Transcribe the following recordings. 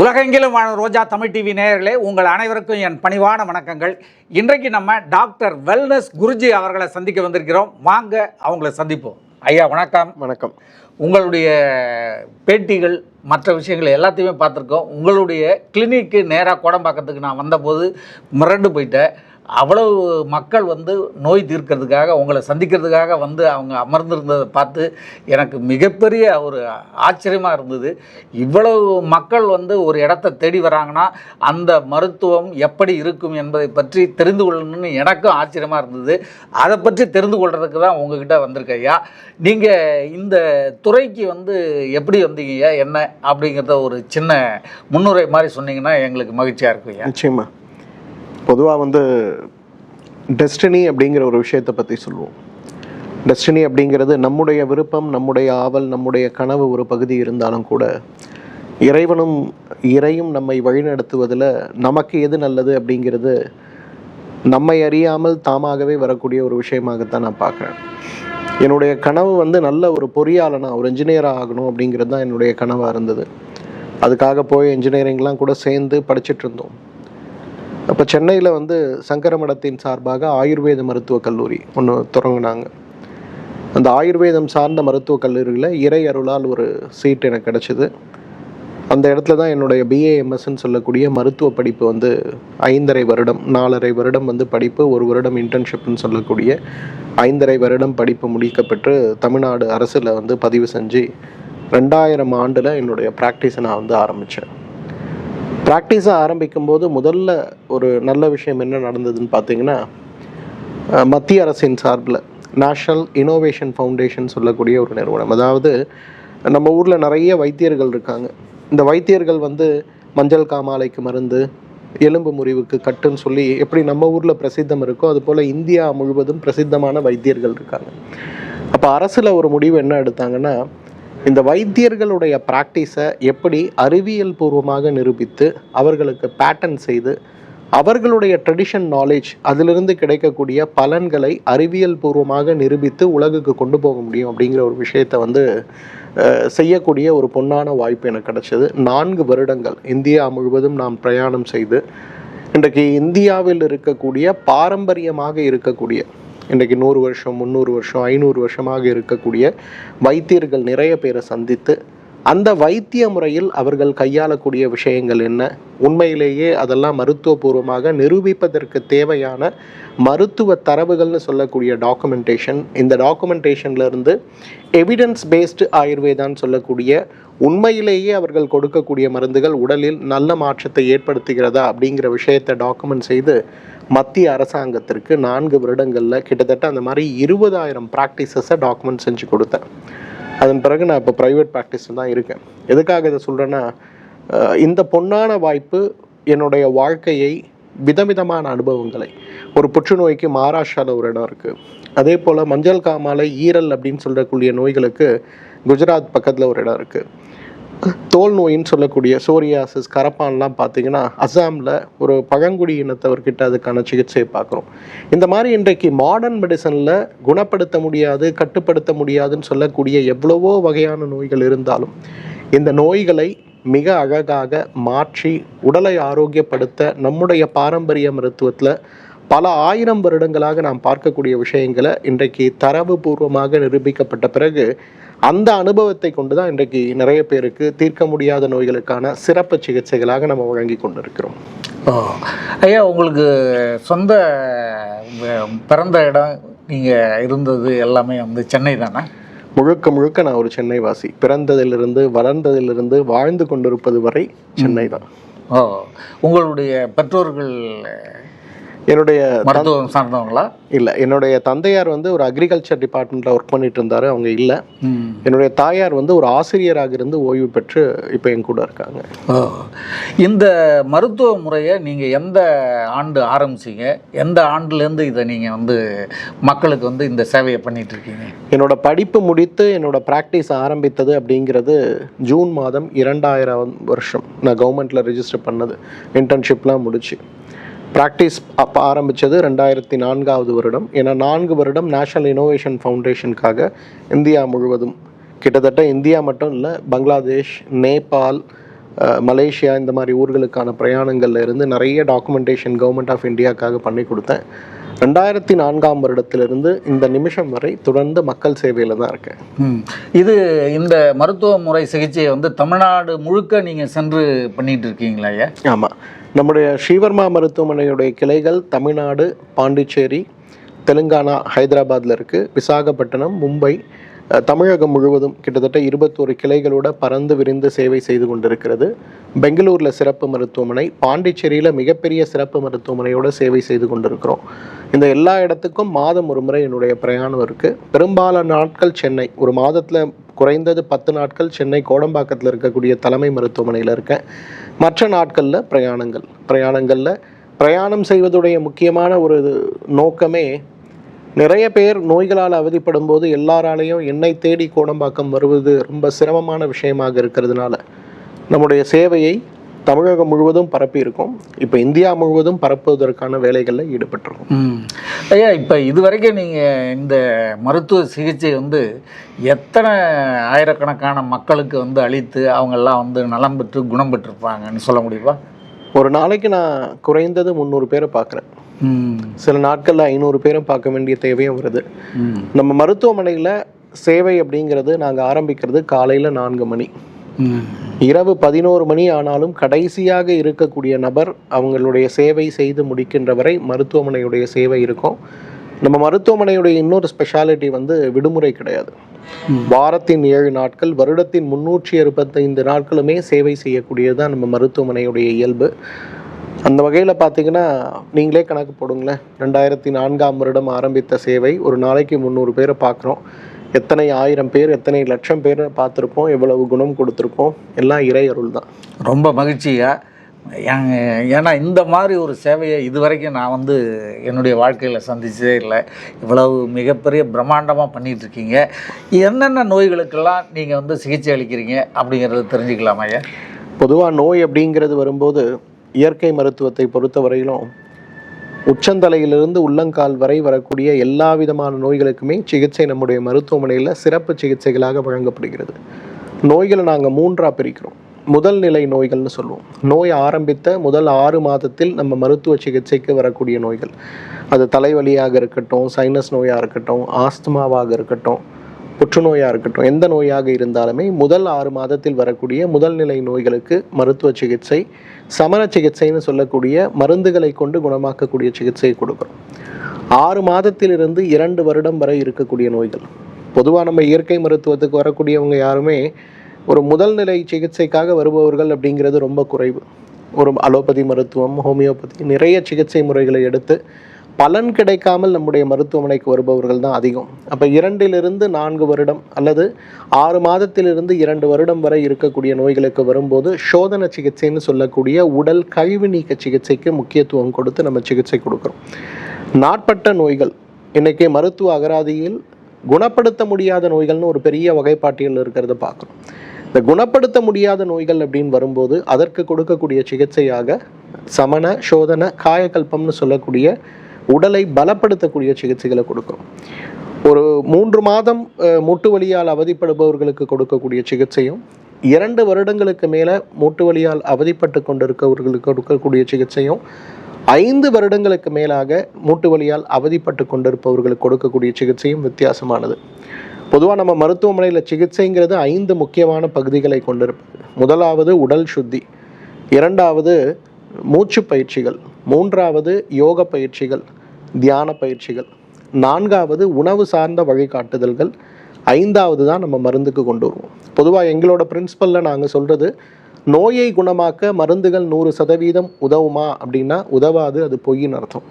உலகெங்கிலும் வாழும் ரோஜா தமிழ் டிவி நேயர்களே, உங்கள் அனைவருக்கும் என் பணிவான வணக்கங்கள். இன்றைக்கு நம்ம டாக்டர் வெல்னஸ் குருஜி அவர்களை சந்திக்க வந்திருக்கிறோம். வாங்க அவங்கள சந்திப்போம். ஐயா வணக்கம். வணக்கம். உங்களுடைய பேட்டிகள் மற்ற விஷயங்கள் எல்லாத்தையுமே பார்த்துருக்கோம். உங்களுடைய கிளினிக்கு நேராக கோடம்பாக்கத்துக்கு நான் வந்தபோது மிரண்டு போயிட்டேன். அவ்வளவு மக்கள் நோய் தீர்க்கிறதுக்காக உங்களை சந்திக்கிறதுக்காக அவங்க அமர்ந்திருந்ததை பார்த்து எனக்கு மிகப்பெரிய ஒரு ஆச்சரியமாக இருந்தது. இவ்வளவு மக்கள் ஒரு இடத்த தேடி வராங்கன்னா அந்த மருத்துவம் எப்படி இருக்கும் என்பதை பற்றி தெரிந்து கொள்ளணும்னு எனக்கும் ஆச்சரியமாக இருந்தது. அதை பற்றி தெரிந்து கொள்றதுக்கு தான் உங்ககிட்ட வந்திருக்கேன். ஐயா, நீங்கள் இந்த துறைக்கு எப்படி வந்தீங்க, என்ன அப்படிங்கிறத ஒரு சின்ன முன்னுரை மாதிரி சொன்னீங்கன்னா எங்களுக்கு மகிழ்ச்சியாக இருக்கும். ஐயா, நிச்சயமா. பொதுவாக டெஸ்டினி அப்படிங்கிற ஒரு விஷயத்தை பற்றி சொல்லுவோம். டெஸ்டினி அப்படிங்கிறது நம்முடைய விருப்பம், நம்முடைய ஆவல், நம்முடைய கனவு ஒரு பகுதி இருந்தாலும் கூட இறையும் நம்மை வழிநடத்துவதில் நமக்கு எது நல்லது அப்படிங்கிறது நம்மை அறியாமல் தாமாகவே வரக்கூடிய ஒரு விஷயமாகத்தான் நான் பார்க்குறேன். என்னுடைய கனவு நல்ல ஒரு பொறியாளனா, ஒரு இன்ஜினியராக ஆகணும் அப்படிங்கிறது தான் என்னுடைய கனவாக இருந்தது. அதுக்காக போய் இன்ஜினியரிங்லாம் கூட சேர்ந்து படிச்சுட்டு இருந்தோம். அப்போ சென்னையில் சங்கர மடத்தின் சார்பாக ஆயுர்வேத மருத்துவக் கல்லூரி ஒன்று தொடங்கினாங்க. அந்த ஆயுர்வேதம் சார்ந்த மருத்துவக் கல்லூரியில் இறை அருளால் ஒரு சீட் எனக்கு கிடச்சிது. அந்த இடத்துல தான் என்னுடைய பிஏஎம்எஸ்ன்னு சொல்லக்கூடிய மருத்துவ படிப்பு 5.5 வருடம், 4.5 வருடம் படிப்பு, 1 வருடம் இன்டர்ன்ஷிப்னு சொல்லக்கூடிய 5.5 வருடம் படிப்பு முடிக்கப்பட்டு தமிழ்நாடு அரசில் பதிவு செஞ்சு 2000 ஆண்டில் என்னுடைய ப்ராக்டிஸை நான் ஆரம்பித்தேன். ப்ராக்டிஸை ஆரம்பிக்கும்போது முதல்ல ஒரு நல்ல விஷயம் என்ன நடந்ததுன்னு பார்த்தீங்கன்னா, மத்திய அரசின் சார்பில் நேஷ்னல் இனோவேஷன் ஃபவுண்டேஷன் சொல்லக்கூடிய ஒரு நிறுவனம், அதாவது நம்ம ஊரில் நிறைய வைத்தியர்கள் இருக்காங்க. இந்த வைத்தியர்கள் மஞ்சள் காமாலைக்கு மருந்து, எலும்பு முறிவுக்கு கட்டுன்னு சொல்லி எப்படி நம்ம ஊரில் பிரசித்தம் இருக்கோ அதுபோல் இந்தியா முழுவதும் பிரசித்தமான வைத்தியர்கள் இருக்காங்க. அப்போ அரசில் ஒரு முடிவு என்ன எடுத்தாங்கன்னா, இந்த வைத்தியர்களுடைய ப்ராக்டிஸை எப்படி அறிவியல் பூர்வமாக நிரூபித்து அவர்களுக்கு பேட்டர்ன் செய்து அவர்களுடைய ட்ரெடிஷன் நாலேஜ் அதிலிருந்து கிடைக்கக்கூடிய பலன்களை அறிவியல் பூர்வமாக நிரூபித்து உலகுக்கு கொண்டு போக முடியும் அப்படிங்கிற ஒரு விஷயத்தை செய்யக்கூடிய ஒரு பொன்னான வாய்ப்பு எனக்கு கிடைச்சது. 4 வருடங்கள் இந்தியா முழுவதும் நாம் பிரயாணம் செய்து இன்றைக்கு இந்தியாவில் இருக்கக்கூடிய பாரம்பரியமாக இருக்கக்கூடிய இன்றைக்கு 100 வருஷம், 300 வருஷம், 500 வருஷமாக இருக்கக்கூடிய வைத்தியர்கள் நிறைய பேரை சந்தித்து அந்த வைத்திய முறையில் அவர்கள் கையாளக்கூடிய விஷயங்கள் என்ன, உண்மையிலேயே அதெல்லாம் மருத்துவபூர்வமாக நிரூபிப்பதற்கு தேவையான மருத்துவ தரவுகள்னு சொல்லக்கூடிய டாக்குமெண்டேஷன், இந்த டாக்குமெண்டேஷன்லேருந்து எவிடன்ஸ் பேஸ்டு ஆயுர்வேதான்னு சொல்லக்கூடிய உண்மையிலேயே அவர்கள் கொடுக்கக்கூடிய மருந்துகள் உடலில் நல்ல மாற்றத்தை ஏற்படுத்துகிறதா அப்படிங்கிற விஷயத்தை டாக்குமெண்ட் செய்து மத்திய அரசாங்கத்திற்கு 4 வருடங்களில் கிட்டத்தட்ட அந்த மாதிரி 20,000 ப்ராக்டிசஸை டாக்குமெண்ட் செஞ்சு கொடுத்தேன். அதன் பிறகு நான் இப்போ ப்ரைவேட் ப்ராக்டிஸில் தான் இருக்கேன். எதுக்காக இதை சொல்கிறேன்னா, இந்த பொன்னான வாய்ப்பு என்னுடைய வாழ்க்கையை விதவிதமான அனுபவங்களை, ஒரு புற்றுநோய்க்கு மகாராஷ்டிராவில் ஒரு இடம் இருக்குது, அதே போல் மஞ்சள் காமாலை, ஈரல் அப்படின்னு சொல்லக்கூடிய நோய்களுக்கு குஜராத் பக்கத்தில் ஒரு இடம் இருக்குது, தோல் நோயின்னு சொல்லக்கூடிய சோரியாசிஸ், கரப்பான்லாம் பார்த்தீங்கன்னா அசாமில் ஒரு பழங்குடி இனத்தவர்கிட்ட அதுக்கான சிகிச்சையை பார்க்குறோம். இந்த மாதிரி இன்றைக்கு மாடர்ன் மெடிசனில் குணப்படுத்த முடியாது, கட்டுப்படுத்த முடியாதுன்னு சொல்லக்கூடிய எவ்வளவோ வகையான நோய்கள் இருந்தாலும் இந்த நோய்களை மிக அழகாக மாற்றி உடலை ஆரோக்கியப்படுத்த நம்முடைய பாரம்பரிய மருத்துவத்தில் பல 1000 வருடங்களாக நாம் பார்க்கக்கூடிய விஷயங்களை இன்றைக்கு தரவு பூர்வமாக நிரூபிக்கப்பட்ட பிறகு அந்த அனுபவத்தை கொண்டு தான் இன்றைக்கு நிறைய பேருக்கு தீர்க்க முடியாத நோய்களுக்கான சிறப்பு சிகிச்சைகளாக நம்ம வழங்கி கொண்டிருக்கிறோம். ஐயா, உங்களுக்கு சொந்த பிறந்த இடம், நீங்கள் இருந்தது எல்லாமே சென்னை தானே? முழுக்க நான் ஒரு சென்னை வாசி. பிறந்ததிலிருந்து வளர்ந்ததிலிருந்து வாழ்ந்து கொண்டிருப்பது வரை சென்னை தான். உங்களுடைய பெற்றோர்கள் என்னுடைய மருத்துவம் சார்ந்தவங்களா? இல்லை, என்னுடைய தந்தையார் ஒரு அக்ரிகல்ச்சர் டிபார்ட்மெண்ட்டில் ஒர்க் பண்ணிட்டு இருந்தார், அவங்க இல்லை. என்னுடைய தாயார் ஒரு ஆசிரியராக இருந்து ஓய்வு பெற்று இப்போ என் கூட இருக்காங்க. இந்த மருத்துவ முறையை நீங்கள் எந்த ஆண்டு ஆரம்பிச்சிங்க? எந்த ஆண்டுலேருந்து இதை நீங்கள் மக்களுக்கு இந்த சேவையை பண்ணிட்டு இருக்கீங்க? என்னோட படிப்பு முடித்து என்னோட ப்ராக்டிஸ் ஆரம்பித்தது அப்படிங்கிறது ஜூன் மாதம் 2000 வருஷம். நான் கவர்மெண்ட்டில் ரெஜிஸ்டர் பண்ணது, இன்டர்ன்ஷிப்லாம் முடிச்சு ப்ராக்டிஸ் அப்போ ஆரம்பித்தது 2004 வருடம். ஏன்னா 4 வருடம் நேஷ்னல் இனோவேஷன் ஃபவுண்டேஷனுக்காக இந்தியா முழுவதும், கிட்டத்தட்ட இந்தியா மட்டும் இல்லை, பங்களாதேஷ், நேபாள், மலேசியா இந்த மாதிரி ஊர்களுக்கான பிரயாணங்கள்ல இருந்து நிறைய டாக்குமெண்டேஷன் கவர்மெண்ட் ஆஃப் இந்தியாவுக்காக பண்ணி கொடுத்தேன். 2004ஆம் வருடத்திலிருந்து இந்த நிமிஷம் வரை தொடர்ந்து மக்கள் சேவையில் தான் இருக்கேன். இது இந்த மருத்துவ முறை சிகிச்சையை வந்து தமிழ்நாடு முழுக்க நீங்கள் சென்று பண்ணிட்டு இருக்கீங்களா ஐயா? ஆமாம், நம்முடைய ஸ்ரீவர்மா மருத்துவமனையுடைய கிளைகள் தமிழ்நாடு, பாண்டிச்சேரி, தெலுங்கானா, ஹைதராபாத்தில் இருக்குது. விசாகப்பட்டினம், மும்பை, தமிழகம் முழுவதும் கிட்டத்தட்ட 21 கிளைகளோட பறந்து விரிந்து சேவை செய்து கொண்டிருக்கிறது. பெங்களூரில் சிறப்பு மருத்துவமனை, பாண்டிச்சேரியில் மிகப்பெரிய சிறப்பு மருத்துவமனையோட சேவை செய்து கொண்டிருக்கிறோம். இந்த எல்லா இடத்துக்கும் மாதம் ஒரு முறை என்னுடைய பிரயாணம் இருக்குது. பெரும்பாலான நாட்கள் சென்னை, ஒரு மாதத்தில் குறைந்தது 10 நாட்கள் சென்னை கோடம்பாக்கத்தில் இருக்கக்கூடிய தலைமை மருத்துவமனையில் இருக்கேன். மற்ற நாட்களில் பிரயாணங்களில் பிரயாணம் செய்வதுடைய முக்கியமான ஒரு நோக்கமே, நிறைய பேர் நோய்களால் அவதிப்படும் போது எல்லாராலையும் என்னை தேடி கோடம்பாக்கம் வருவது ரொம்ப சிரமமான விஷயமாக இருக்கிறதுனால நம்முடைய சேவையை தமிழகம் முழுவதும் பரப்பி இருக்கோம். இப்போ இந்தியா முழுவதும் பரப்புவதற்கான வேலைகளில் ஈடுபட்டிருக்கோம். ஐயா, இப்போ இதுவரைக்கும் நீங்கள் இந்த மருத்துவ சிகிச்சை வந்து எத்தனை ஆயிரக்கணக்கான மக்களுக்கு வந்து அளித்து அவங்கெல்லாம் வந்து நலம் பெற்று குணம் பெற்றிருப்பாங்கன்னு சொல்ல முடியுமா? ஒரு நாளைக்கு நான் குறைந்தது 300 பேரை பார்க்குறேன். சில நாட்களில் 500 பேரும் பார்க்க வேண்டிய தேவையும் வருது. நம்ம மருத்துவமனையில் சேவை அப்படிங்கிறது நாங்கள் ஆரம்பிக்கிறது காலையில் 4 மணி, இரவு 11 மணி ஆனாலும் கடைசியாக இருக்கக்கூடிய நபர் அவங்களுடைய சேவை செய்து முடிக்கின்ற வரை மருத்துவமனையுடைய சேவை இருக்கும். நம்ம மருத்துவமனையுடைய இன்னொரு ஸ்பெஷாலிட்டி வந்து விடுமுறை கிடையாது. வாரத்தின் 7 நாட்கள், வருடத்தின் 365 நாட்களுமே சேவை செய்யக்கூடியதுதான் நம்ம மருத்துவமனையுடைய இயல்பு. அந்த வகையில் பார்த்தீங்கன்னா நீங்களே கணக்கு போடுங்களேன். 2004ஆம் வருடம் ஆரம்பித்த சேவை, ஒரு நாளைக்கு 300 பேரை பார்க்குறோம். எத்தனை 1000 பேர், எத்தனை லட்சம் பேரை பார்த்துருப்போம், எவ்வளவு குணம் கொடுத்துருப்போம், எல்லாம் இறை அருள் தான். ரொம்ப மகிழ்ச்சியா. ஏன்னா இந்த மாதிரி ஒரு சேவையை இதுவரைக்கும் நான் வந்து என்னுடைய வாழ்க்கையில் சந்திச்சதே இல்லை. இவ்வளவு மிகப்பெரிய பிரம்மாண்டமாக பண்ணிகிட்ருக்கீங்க. என்னென்ன நோய்களுக்கெல்லாம் நீங்கள் வந்து சிகிச்சை அளிக்கிறீங்க அப்படிங்கிறத தெரிஞ்சுக்கலாமா ஐயா? பொதுவாக நோய் அப்படிங்கிறது வரும்போது இயற்கை மருத்துவத்தை பொறுத்தவரையிலும் உச்சந்தலையிலிருந்து உள்ளங்கால் வரை வரக்கூடிய எல்லா விதமான நோய்களுக்குமே சிகிச்சை நம்முடைய மருத்துவமனையில் சிறப்பு சிகிச்சைகளாக வழங்கப்படுகிறது. நோய்களை நாங்கள் 3ஆக பிரிக்கிறோம். முதல் நிலை நோய்கள்னு சொல்லுவோம். நோய் ஆரம்பித்த முதல் 6 மாதத்தில் நம்ம மருத்துவ சிகிச்சைக்கு வரக்கூடிய நோய்கள், அது தலைவலியாக இருக்கட்டும், சைனஸ் நோயாக இருக்கட்டும், ஆஸ்துமாவாக இருக்கட்டும், புற்றுநோயாக இருக்கட்டும், எந்த நோயாக இருந்தாலுமே முதல் 6 மாதத்தில் வரக்கூடிய முதல் நிலை நோய்களுக்கு மருத்துவ சிகிச்சை, சமண சிகிச்சைன்னு சொல்லக்கூடிய மருந்துகளை கொண்டு குணமாக்கக்கூடிய சிகிச்சையை கொடுக்குறோம். 6 மாதத்திலிருந்து 2 வருடம் வரை இருக்கக்கூடிய நோய்கள், பொதுவாக நம்ம இயற்கை மருத்துவத்துக்கு வரக்கூடியவங்க யாருமே ஒரு முதல் நிலை சிகிச்சைக்காக வருபவர்கள் அப்படிங்கிறது ரொம்ப குறைவு. ஒரு அலோபதி மருத்துவம், ஹோமியோபதி, நிறைய சிகிச்சை முறைகளை எடுத்து பலன் கிடைக்காமல் நம்முடைய மருத்துவமனைக்கு வருபவர்கள் தான் அதிகம். அப்போ 2லிருந்து 4 வருடம் அல்லது 6 மாதத்திலிருந்து 2 வருடம் வரை இருக்கக்கூடிய நோய்களுக்கு வரும்போது சோதனை சிகிச்சைன்னு சொல்லக்கூடிய உடல் கழிவு நீக்க சிகிச்சைக்கு முக்கியத்துவம் கொடுத்து நம்ம சிகிச்சை கொடுக்குறோம். நாட்பட்ட நோய்கள், இன்னைக்கு மருத்துவ அகராதியில் குணப்படுத்த முடியாத நோய்கள்னு ஒரு பெரிய வகைப்பாட்டியல் இருக்கிறத பார்க்குறோம். இந்த குணப்படுத்த முடியாத நோய்கள் அப்படின்னு வரும்போது அதற்கு கொடுக்கக்கூடிய சிகிச்சையாக சமண, சோதனை, காயகல்பம்னு சொல்லக்கூடிய உடலை பலப்படுத்தக்கூடிய சிகிச்சைகளை கொடுக்குறோம். ஒரு 3 மாதம் மூட்டு வலியால் அவதிப்படுபவர்களுக்கு கொடுக்கக்கூடிய சிகிச்சையும், 2 வருடங்களுக்கு மேலே மூட்டு வலியால் அவதிப்பட்டு கொண்டிருக்கவர்களுக்கு கொடுக்கக்கூடிய சிகிச்சையும், 5 வருடங்களுக்கு மேலாக மூட்டு வலியால் அவதிப்பட்டு கொண்டிருப்பவர்களுக்கு கொடுக்கக்கூடிய சிகிச்சையும் வித்தியாசமானது. பொதுவாக நம்ம மருத்துவமனையில் சிகிச்சைங்கிறது 5 முக்கியமான பகுதிகளை கொண்டிருப்பது. முதலாவது உடல் சுத்தி, 2வது மூச்சு பயிற்சிகள், 3வது யோக பயிற்சிகள், தியான பயிற்சிகள், 4வது உணவு சார்ந்த வழிகாட்டுதல்கள், 5வது தான் நம்ம மருந்துக்கு கொண்டு வருவோம். பொதுவாக எங்களோட பிரின்சிபலில் நாங்கள் சொல்கிறது, நோயை குணமாக்க மருந்துகள் 100% உதவுமா அப்படின்னா உதவாது, அது பொய்யின் அர்த்தம்.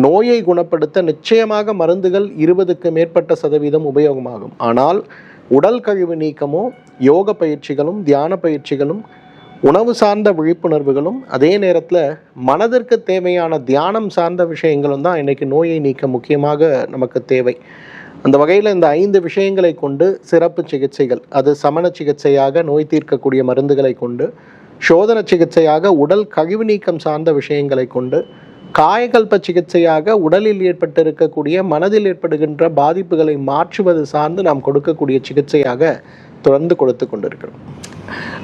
நோயை குணப்படுத்த நிச்சயமாக மருந்துகள் 20க்கு மேற்பட்ட சதவீதம் உபயோகமாகும். ஆனால் உடல் கழிவு நீக்கமும், யோக பயிற்சிகளும், தியான பயிற்சிகளும், உணவு சார்ந்த விழிப்புணர்வுகளும், அதே நேரத்தில் மனதிற்கு தேவையான தியானம் சார்ந்த விஷயங்களும் தான் இன்றைக்கி நோயை நீக்க முக்கியமாக நமக்கு தேவை. அந்த வகையில் இந்த 5 விஷயங்களை கொண்டு சிறப்பு சிகிச்சைகள், அது சமண சிகிச்சையாக நோய் தீர்க்கக்கூடிய மருந்துகளை கொண்டு, சோதனை சிகிச்சையாக உடல் கழிவு நீக்கம் சார்ந்த விஷயங்களை கொண்டு, காயகல்ப சிகிச்சையாக உடலில் ஏற்பட்டிருக்கக்கூடிய மனதில் ஏற்படுகின்ற பாதிப்புகளை மாற்றுவது சார்ந்து நாம் கொடுக்கக்கூடிய சிகிச்சையாக தொடர்ந்து கொடுத்து கொண்டிருக்கிறோம்.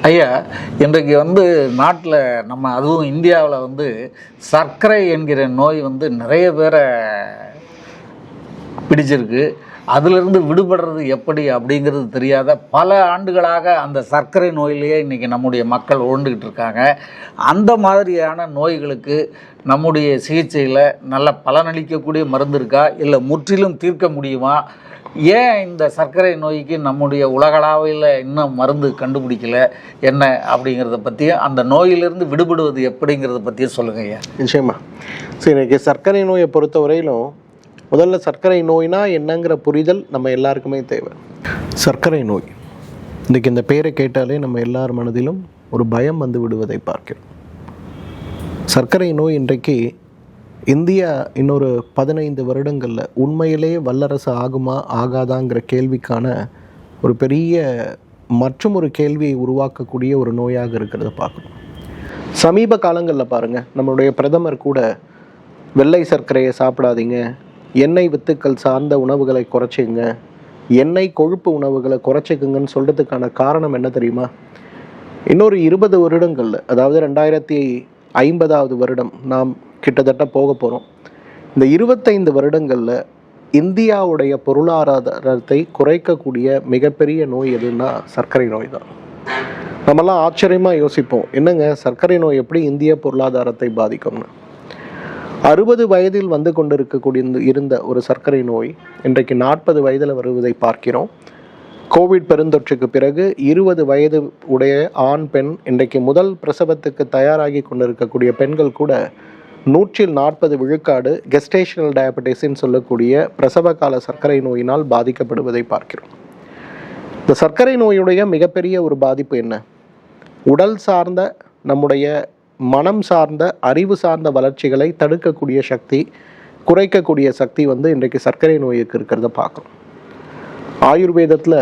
ஐயா, இன்றைக்கு நாட்டில் நம்ம அதுவும் இந்தியாவில் சர்க்கரை என்கிற நோய் நிறைய பேரை பிடிச்சிருக்கு. அதிலிருந்து விடுபடுறது எப்படி அப்படிங்கிறது தெரியாத பல ஆண்டுகளாக அந்த சர்க்கரை நோயிலேயே இன்றைக்கி நம்முடைய மக்கள் உழண்டுக்கிட்டு இருக்காங்க. அந்த மாதிரியான நோய்களுக்கு நம்முடைய சிகிச்சையில் நல்ல பலனளிக்கக்கூடிய மருந்து இருக்கா, இல்லை முற்றிலும் தீர்க்க முடியுமா? ஏன் இந்த சர்க்கரை நோய்க்கு நம்முடைய உலகளவில் இன்னும் மருந்து கண்டுபிடிக்கல என்ன அப்படிங்கிறத பற்றியும், அந்த நோயிலிருந்து விடுபடுவது எப்படிங்கிறத பற்றியும் சொல்லுங்கள் ஐயா. நிச்சயமா. சரி, இன்றைக்கி சர்க்கரை நோயை பொறுத்த வரையிலும் முதல்ல சர்க்கரை நோய்னா என்னங்கிற புரிதல் நம்ம எல்லாருக்குமே தேவை. சர்க்கரை நோய் இன்றைக்கி இந்த பேரை கேட்டாலே நம்ம எல்லார் மனதிலும் ஒரு பயம் வந்து விடுவதை பார்க்கிறோம். சர்க்கரை நோய் இன்றைக்கு இந்தியா இன்னொரு 15 வருடங்களில் உண்மையிலே வல்லரசு ஆகுமா ஆகாதாங்கிற கேள்விக்கான ஒரு பெரிய மற்றும் ஒரு கேள்வியை உருவாக்கக்கூடிய ஒரு நோயாக இருக்கிறத பார்க்கணும். சமீப காலங்களில் பாருங்கள், நம்மளுடைய பிரதமர் கூட வெள்ளை சர்க்கரையை சாப்பிடாதீங்க, எண்ணெய் வித்துக்கள் சார்ந்த உணவுகளை குறைச்சிங்க, எண்ணெய் கொழுப்பு உணவுகளை குறைச்சிக்குங்கன்னு சொல்கிறதுக்கான காரணம் என்ன தெரியுமா? இன்னொரு 20 வருடங்களில், அதாவது 2050வது வருடம் நாம் கிட்டத்தட்ட போக போகிறோம். இந்த 25 வருடங்களில் இந்தியாவுடைய பொருளாதாரத்தை குறைக்கக்கூடிய மிகப்பெரிய நோய் எதுன்னா சர்க்கரை நோய் தான். நம்மலாம் ஆச்சரியமாக யோசிப்போம், என்னங்க சர்க்கரை நோய் எப்படி இந்திய பொருளாதாரத்தை பாதிக்கும்னு. 60 வயதில் வந்து கொண்டிருக்கக்கூடிய இருந்த ஒரு சர்க்கரை நோய் இன்றைக்கு 40 வயதில் வருவதை பார்க்கிறோம். கோவிட் பெருந்தொற்றுக்கு பிறகு 20 வயது உடைய ஆண் பெண் இன்றைக்கு முதல் பிரசவத்துக்கு தயாராகி கொண்டிருக்கக்கூடிய பெண்கள் கூட 140 விழுக்காடு கெஸ்டேஷனல் டயபெட்டிஸ்ன்னு சொல்லக்கூடிய பிரசவ கால சர்க்கரை நோயினால் பாதிக்கப்படுவதை பார்க்கிறோம். இந்த சர்க்கரை நோயுடைய மிகப்பெரிய ஒரு பாதிப்பு என்ன? உடல் சார்ந்த, நம்முடைய மனம் சார்ந்த, அறிவு சார்ந்த வளர்ச்சிகளை தடுக்கக்கூடிய சக்தி, குறைக்கக்கூடிய சக்தி இன்றைக்கு சர்க்கரை நோய்க்கு இருக்கிறத பார்க்குறோம். ஆயுர்வேதத்தில்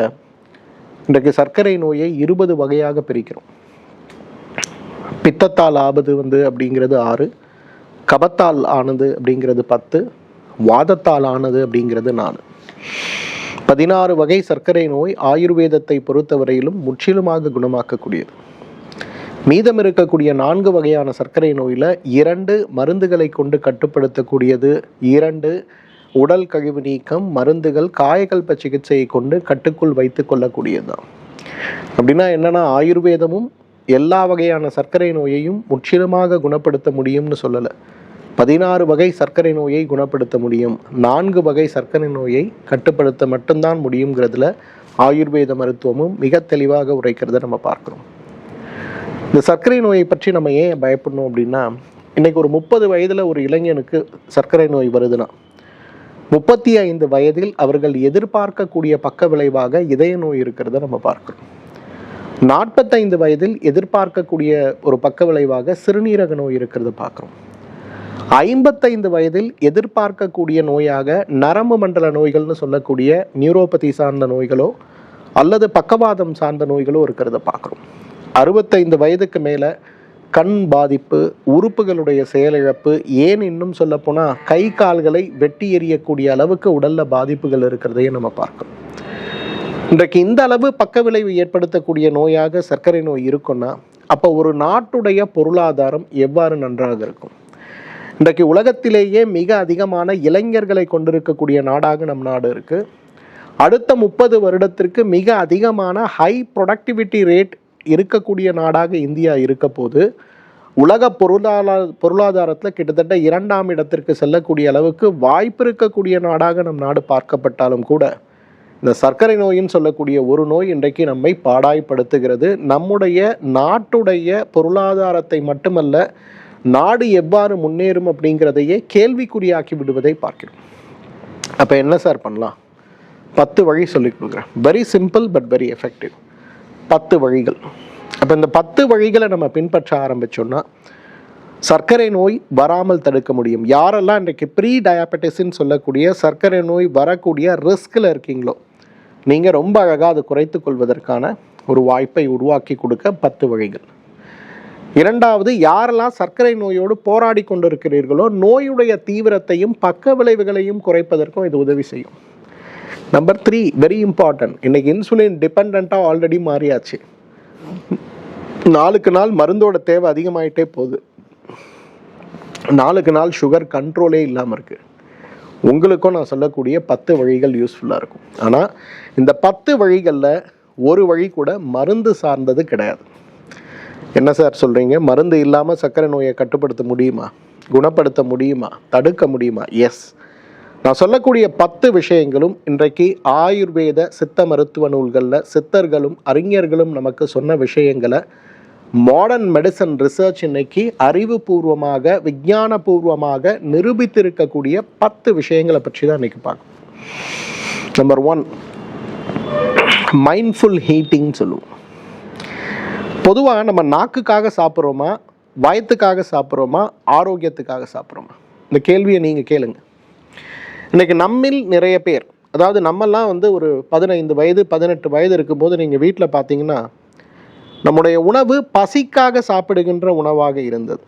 இன்றைக்கு சர்க்கரை நோயை 20 வகையாக பிரிக்கிறோம். பித்தத்தால் ஆபது அப்படிங்கிறது 6, கபத்தால் ஆனது அப்படிங்கிறது 10, வாதத்தால் ஆனது அப்படிங்கிறது 4. 16 வகை சர்க்கரை நோய் ஆயுர்வேதத்தை பொறுத்தவரையிலும் முற்றிலுமாக குணமாக்கக்கூடியது. மீதம் இருக்கக்கூடிய 4 வகையான சர்க்கரை நோயில் 2 மருந்துகளை கொண்டு கட்டுப்படுத்தக்கூடியது, 2 உடல் கழிவு நீக்கம் மருந்துகள் காயகல்ப சிகிச்சையை கொண்டு கட்டுக்குள் வைத்து கொள்ளக்கூடியது தான். அப்படின்னா என்னன்னா, ஆயுர்வேதமும் எல்லா வகையான சர்க்கரை நோயையும் முற்றிலுமாக குணப்படுத்த முடியும்னு சொல்லலை. 16 வகை சர்க்கரை நோயை குணப்படுத்த முடியும், 4 வகை சர்க்கரை நோயை கட்டுப்படுத்த மட்டும்தான் முடியுங்கிறதுல ஆயுர்வேத மருத்துவமும் மிக தெளிவாக உரைக்கிறத நம்ம பார்க்குறோம். இந்த சர்க்கரை நோயை பற்றி நம்ம ஏன் பயப்படணும் அப்படின்னா, இன்றைக்கி ஒரு 30 வயதில் ஒரு இளைஞனுக்கு சர்க்கரை நோய் வருதுன்னா 35 வயதில் அவர்கள் எதிர்பார்க்கக்கூடிய பக்க விளைவாக இதய நோய் இருக்கிறத நம்ம பார்க்குறோம். 45 வயதில் எதிர்பார்க்கக்கூடிய ஒரு பக்க விளைவாக சிறுநீரக நோய் இருக்கிறத பார்க்குறோம். 55 வயதில் எதிர்பார்க்கக்கூடிய நோயாக நரம்பு மண்டல நோய்கள்னு சொல்லக்கூடிய நியூரோபதி சார்ந்த நோய்களோ அல்லது பக்கவாதம் சார்ந்த நோய்களோ இருக்கிறத பார்க்குறோம். 65 வயதுக்கு மேலே கண் பாதிப்பு, உறுப்புகளுடைய செயலிழப்பு, ஏன் இன்னும் சொல்லப்போனால் கை கால்களை வெட்டி எறியக்கூடிய அளவுக்கு உடலில் பாதிப்புகள் இருக்கிறதையும் நம்ம பார்க்கணும். இன்றைக்கு இந்த அளவு பக்க விளைவு ஏற்படுத்தக்கூடிய நோயாக சர்க்கரை நோய் இருக்குன்னா அப்போ ஒரு நாட்டுடைய பொருளாதாரம் எவ்வாறு நன்றாக இருக்கும்? இன்றைக்கு உலகத்திலேயே மிக அதிகமான இளைஞர்களை கொண்டிருக்கக்கூடிய நாடாக நம் நாடு இருக்குது. அடுத்த 30 வருடத்திற்கு மிக அதிகமான ஹை ப்ரொடக்டிவிட்டி ரேட் இருக்கக்கூடிய நாடாக இந்தியா இருக்க போது உலக பொருளாதாரத்தில் கிட்டத்தட்ட 2ஆம் இடத்திற்கு செல்லக்கூடிய அளவுக்கு வாய்ப்பு இருக்கக்கூடிய நாடாக நம் நாடு பார்க்கப்பட்டாலும் கூட இந்த சர்க்கரை நோயின்னு சொல்லக்கூடிய ஒரு நோய் இன்றைக்கு நம்மை பாடாய்படுத்துகிறது. நம்முடைய நாட்டுடைய பொருளாதாரத்தை மட்டுமல்ல, நாடு எவ்வாறு முன்னேறும் அப்படிங்கிறதையே கேள்விக்குறியாக்கி விடுவதை பார்க்கிறோம். அப்போ என்ன சார் பண்ணலாம்? 10 வழி சொல்லி கொடுக்குறேன். Very simple but very effective. 10 வழிகள். அப்போ இந்த 10 வழிகளை நம்ம பின்பற்ற ஆரம்பிச்சோம்னா சர்க்கரை நோய் வராமல் தடுக்க முடியும். யாரெல்லாம் இன்றைக்கு ப்ரீ டயபெட்டிஸ்ன்னு சொல்லக்கூடிய சர்க்கரை நோய் வரக்கூடிய ரிஸ்கில் இருக்கீங்களோ, நீங்கள் ரொம்ப அழகாக அதை குறைத்து கொள்வதற்கான ஒரு வாய்ப்பை உருவாக்கி கொடுக்க 10 வழிகள். 2வது, யாரெல்லாம் சர்க்கரை நோயோடு போராடி கொண்டிருக்கிறீர்களோ நோயுடைய தீவிரத்தையும் பக்க விளைவுகளையும் குறைப்பதற்கும் இது உதவி செய்யும். நம்பர் 3 வெரி இம்பார்ட்டன்ட், இன்னைக்கு இன்சுலின் டிபெண்ட்டாக ஆல்ரெடி மாறியாச்சு. நாளுக்கு நாள் மருந்தோட தேவை அதிகமாயிட்டே போகுது. நாளுக்கு நாள் சுகர் கண்ட்ரோலே இல்லாமல் இருக்குது. உங்களுக்கும் நான் சொல்லக்கூடிய 10 வழிகள் யூஸ்ஃபுல்லாக இருக்கும். ஆனால் இந்த 10 வழிகளில் ஒரு வழி கூட மருந்து சார்ந்தது கிடையாது. என்ன சார் சொல்கிறீங்க, மருந்து இல்லாமல் சர்க்கரை நோயை கட்டுப்படுத்த முடியுமா, குணப்படுத்த முடியுமா, தடுக்க முடியுமா? எஸ். நான் சொல்லக்கூடிய 10 விஷயங்களும் இன்றைக்கு ஆயுர்வேத சித்த மருத்துவ நூல்களில் சித்தர்களும் அறிஞர்களும் நமக்கு சொன்ன விஷயங்களை மாடர்ன் மெடிசன் ரிசர்ச் இன்னைக்கு அறிவுபூர்வமாக விஞ்ஞானபூர்வமாக நிரூபித்திருக்கக்கூடிய 10 விஷயங்களை பற்றி தான் இன்னைக்கு பார்க்கணும். நம்பர் 1, மைண்ட்ஃபுல் ஹீட்டிங் சொல்லுவோம். பொதுவாக நம்ம நாக்குக்காக சாப்பிட்றோமா, வயத்துக்காக சாப்பிட்றோமா, ஆரோக்கியத்துக்காக சாப்பிட்றோமா? இந்த கேள்வியை நீங்கள் கேளுங்க. இன்றைக்கி நம்மில் நிறைய பேர், அதாவது நம்மெல்லாம் வந்து ஒரு 15 வயது 18 வயது இருக்கும்போது நீங்கள் வீட்டில் பார்த்தீங்கன்னா நம்முடைய உணவு பசிக்காக சாப்பிடுகின்ற உணவாக இருந்தது.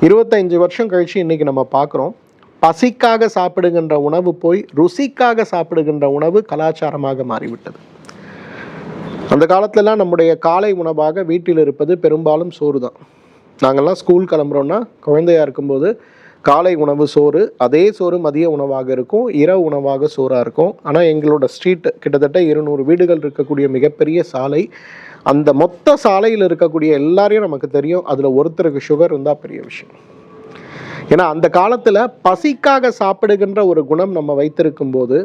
25 வருஷம் கழித்து இன்றைக்கி நம்ம பார்க்குறோம், பசிக்காக சாப்பிடுகின்ற உணவு போய் ருசிக்காக சாப்பிடுகின்ற உணவு கலாச்சாரமாக மாறிவிட்டது. அந்த காலத்துலலாம் நம்முடைய காலை உணவாக வீட்டில் இருப்பது பெரும்பாலும் சோறு தான். நாங்கள்லாம் ஸ்கூல் கிளம்புறோன்னா குழந்தையாக இருக்கும்போது காலை உணவு சோறு, அதே சோறு மதிய உணவாக இருக்கும், இரவு உணவாக சோறாக இருக்கும். ஆனால் எங்களோட ஸ்ட்ரீட் கிட்டத்தட்ட 200 வீடுகள் இருக்கக்கூடிய மிகப்பெரிய சாலை. அந்த மொத்த சாலையில் இருக்கக்கூடிய எல்லாரையும் நமக்கு தெரியும், அதில் ஒருத்தருக்கு சுகர் இருந்தால் பெரிய விஷயம். ஏன்னா அந்த காலத்தில் பசிக்காக சாப்பிடுகின்ற ஒரு குணம் நம்ம வைத்திருக்கும் போது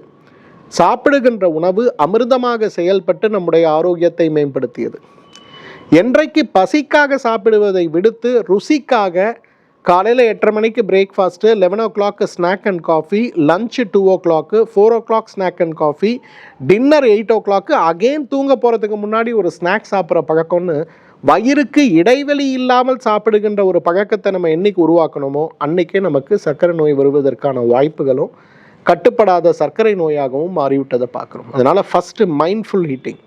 சாப்பிடுகின்ற உணவு அமிர்தமாக செயல்பட்டு நம்முடைய ஆரோக்கியத்தை மேம்படுத்தியது. என்றைக்கு பசிக்காக சாப்பிடுவதை விடுத்து ருசிக்காக காலையில் 8:30 மணிக்கு breakfast, 11 o'clock snack and coffee, lunch 2 o'clock, 4 o'clock snack and coffee, dinner 8 o'clock, again தூங்க போகிறதுக்கு முன்னாடி ஒரு ஸ்நாக் சாப்பிட்ற பழக்கம்னு வயிறுக்கு இடைவெளி இல்லாமல் சாப்பிடுகின்ற ஒரு பழக்கத்தை நம்ம என்னைக்கு உருவாக்கணுமோ அன்றைக்கே நமக்கு சர்க்கரை நோய் வருவதற்கான வாய்ப்புகளும் கட்டுப்படாத சர்க்கரை நோயாகவும் மாறிவிட்டதை பார்க்குறோம். அதனால் ஃபஸ்ட்டு மைண்ட்ஃபுல் ஈட்டிங்,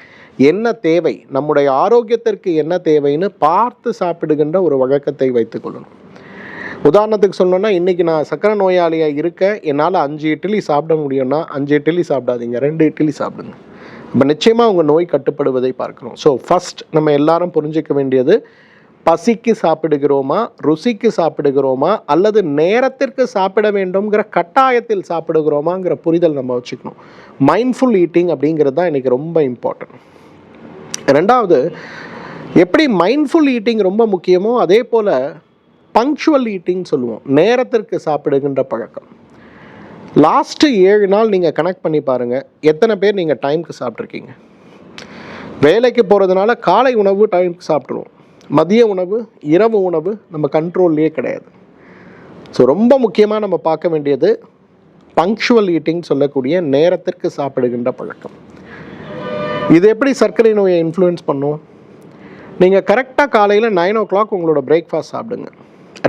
என்ன தேவை, நம்முடைய ஆரோக்கியத்திற்கு என்ன தேவைன்னு பார்த்து சாப்பிடுகின்ற ஒரு வழக்கத்தை வைத்துக்கொள்ளணும். உதாரணத்துக்கு சொல்லணும்னா, இன்றைக்கி நான் சர்க்கரை நோயாளியாக இருக்க என்னால் 5 இட்லி சாப்பிட முடியும்னா 5 இட்லி சாப்பிடாதீங்க, 2 இட்லி சாப்பிடுங்க. இப்போ நிச்சயமாக உங்கள் நோய் கட்டுப்படுவதை பார்க்கணும். ஸோ ஃபஸ்ட் நம்ம எல்லாரும் புரிஞ்சிக்க வேண்டியது, பசிக்கு சாப்பிடுகிறோமா, ருசிக்கு சாப்பிடுகிறோமா, அல்லது நேரத்திற்கு சாப்பிட வேண்டும்ங்கிற கட்டாயத்தில் சாப்பிடுகிறோமாங்கிற புரிதல் நம்ம வச்சுக்கணும். மைண்ட்ஃபுல் ஈட்டிங் அப்படிங்கிறது தான் இன்றைக்கி ரொம்ப இம்பார்ட்டன்ட். ரெண்டாவது, எப்படி மைண்ட்ஃபுல் ஈட்டிங் ரொம்ப முக்கியமோ அதே போல் பங்க்சுவல் ஈட்டிங் சொல்லுவோம், நேரத்திற்கு சாப்பிடுகின்ற பழக்கம். லாஸ்ட்டு 7 நாள் நீங்கள் கனெக்ட் பண்ணி பாருங்கள், எத்தனை பேர் நீங்கள் டைமுக்கு சாப்பிட்ருக்கீங்க. வேலைக்கு போகிறதுனால காலை உணவு டைமுக்கு சாப்பிட்ருவோம், மதிய உணவு இரவு உணவு நம்ம கண்ட்ரோல்லையே கிடையாது. ஸோ ரொம்ப முக்கியமாக நம்ம பார்க்க வேண்டியது பங்க்சுவல் ஈட்டிங் சொல்லக்கூடிய நேரத்திற்கு சாப்பிடுகின்ற பழக்கம். இது எப்படி சர்க்கரை நோயை இன்ஃப்ளூயன்ஸ் பண்ணும்? நீங்கள் கரெக்டாக காலையில் 9 o'clock உங்களோட பிரேக்ஃபாஸ்ட் சாப்பிடுங்க,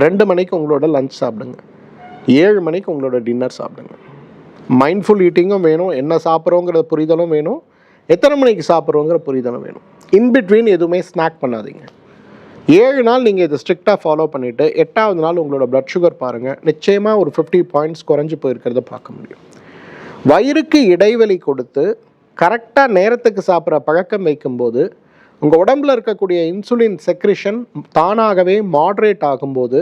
2 மணிக்கு உங்களோட லஞ்ச் சாப்பிடுங்க, 7 மணிக்கு உங்களோட டின்னர் சாப்பிடுங்க. மைண்ட்ஃபுல் ஈட்டிங்கும் வேணும், என்ன சாப்பிட்றோங்கிற புரிதலும் வேணும், எத்தனை மணிக்கு சாப்பிட்றோங்கிற புரிதலும் வேணும். இன்பிட்வீன் எதுவுமே ஸ்நாக் பண்ணாதீங்க. 7 நாள் நீங்கள் இதை ஸ்ட்ரிக்டாக ஃபாலோ பண்ணிவிட்டு 8வது நாள் உங்களோட ப்ளட் சுகர் பாருங்கள், நிச்சயமாக ஒரு 50 points குறைஞ்சி போயிருக்கிறத பார்க்க முடியும். வயிறுக்கு இடைவெளி கொடுத்து கரெக்டாக நேரத்துக்கு சாப்பிட்ற பழக்கம் வைக்கும்போது உங்கள் உடம்பில் இருக்கக்கூடிய இன்சுலின் செக்ரிஷன் தானாகவே மாட்ரேட் ஆகும்போது,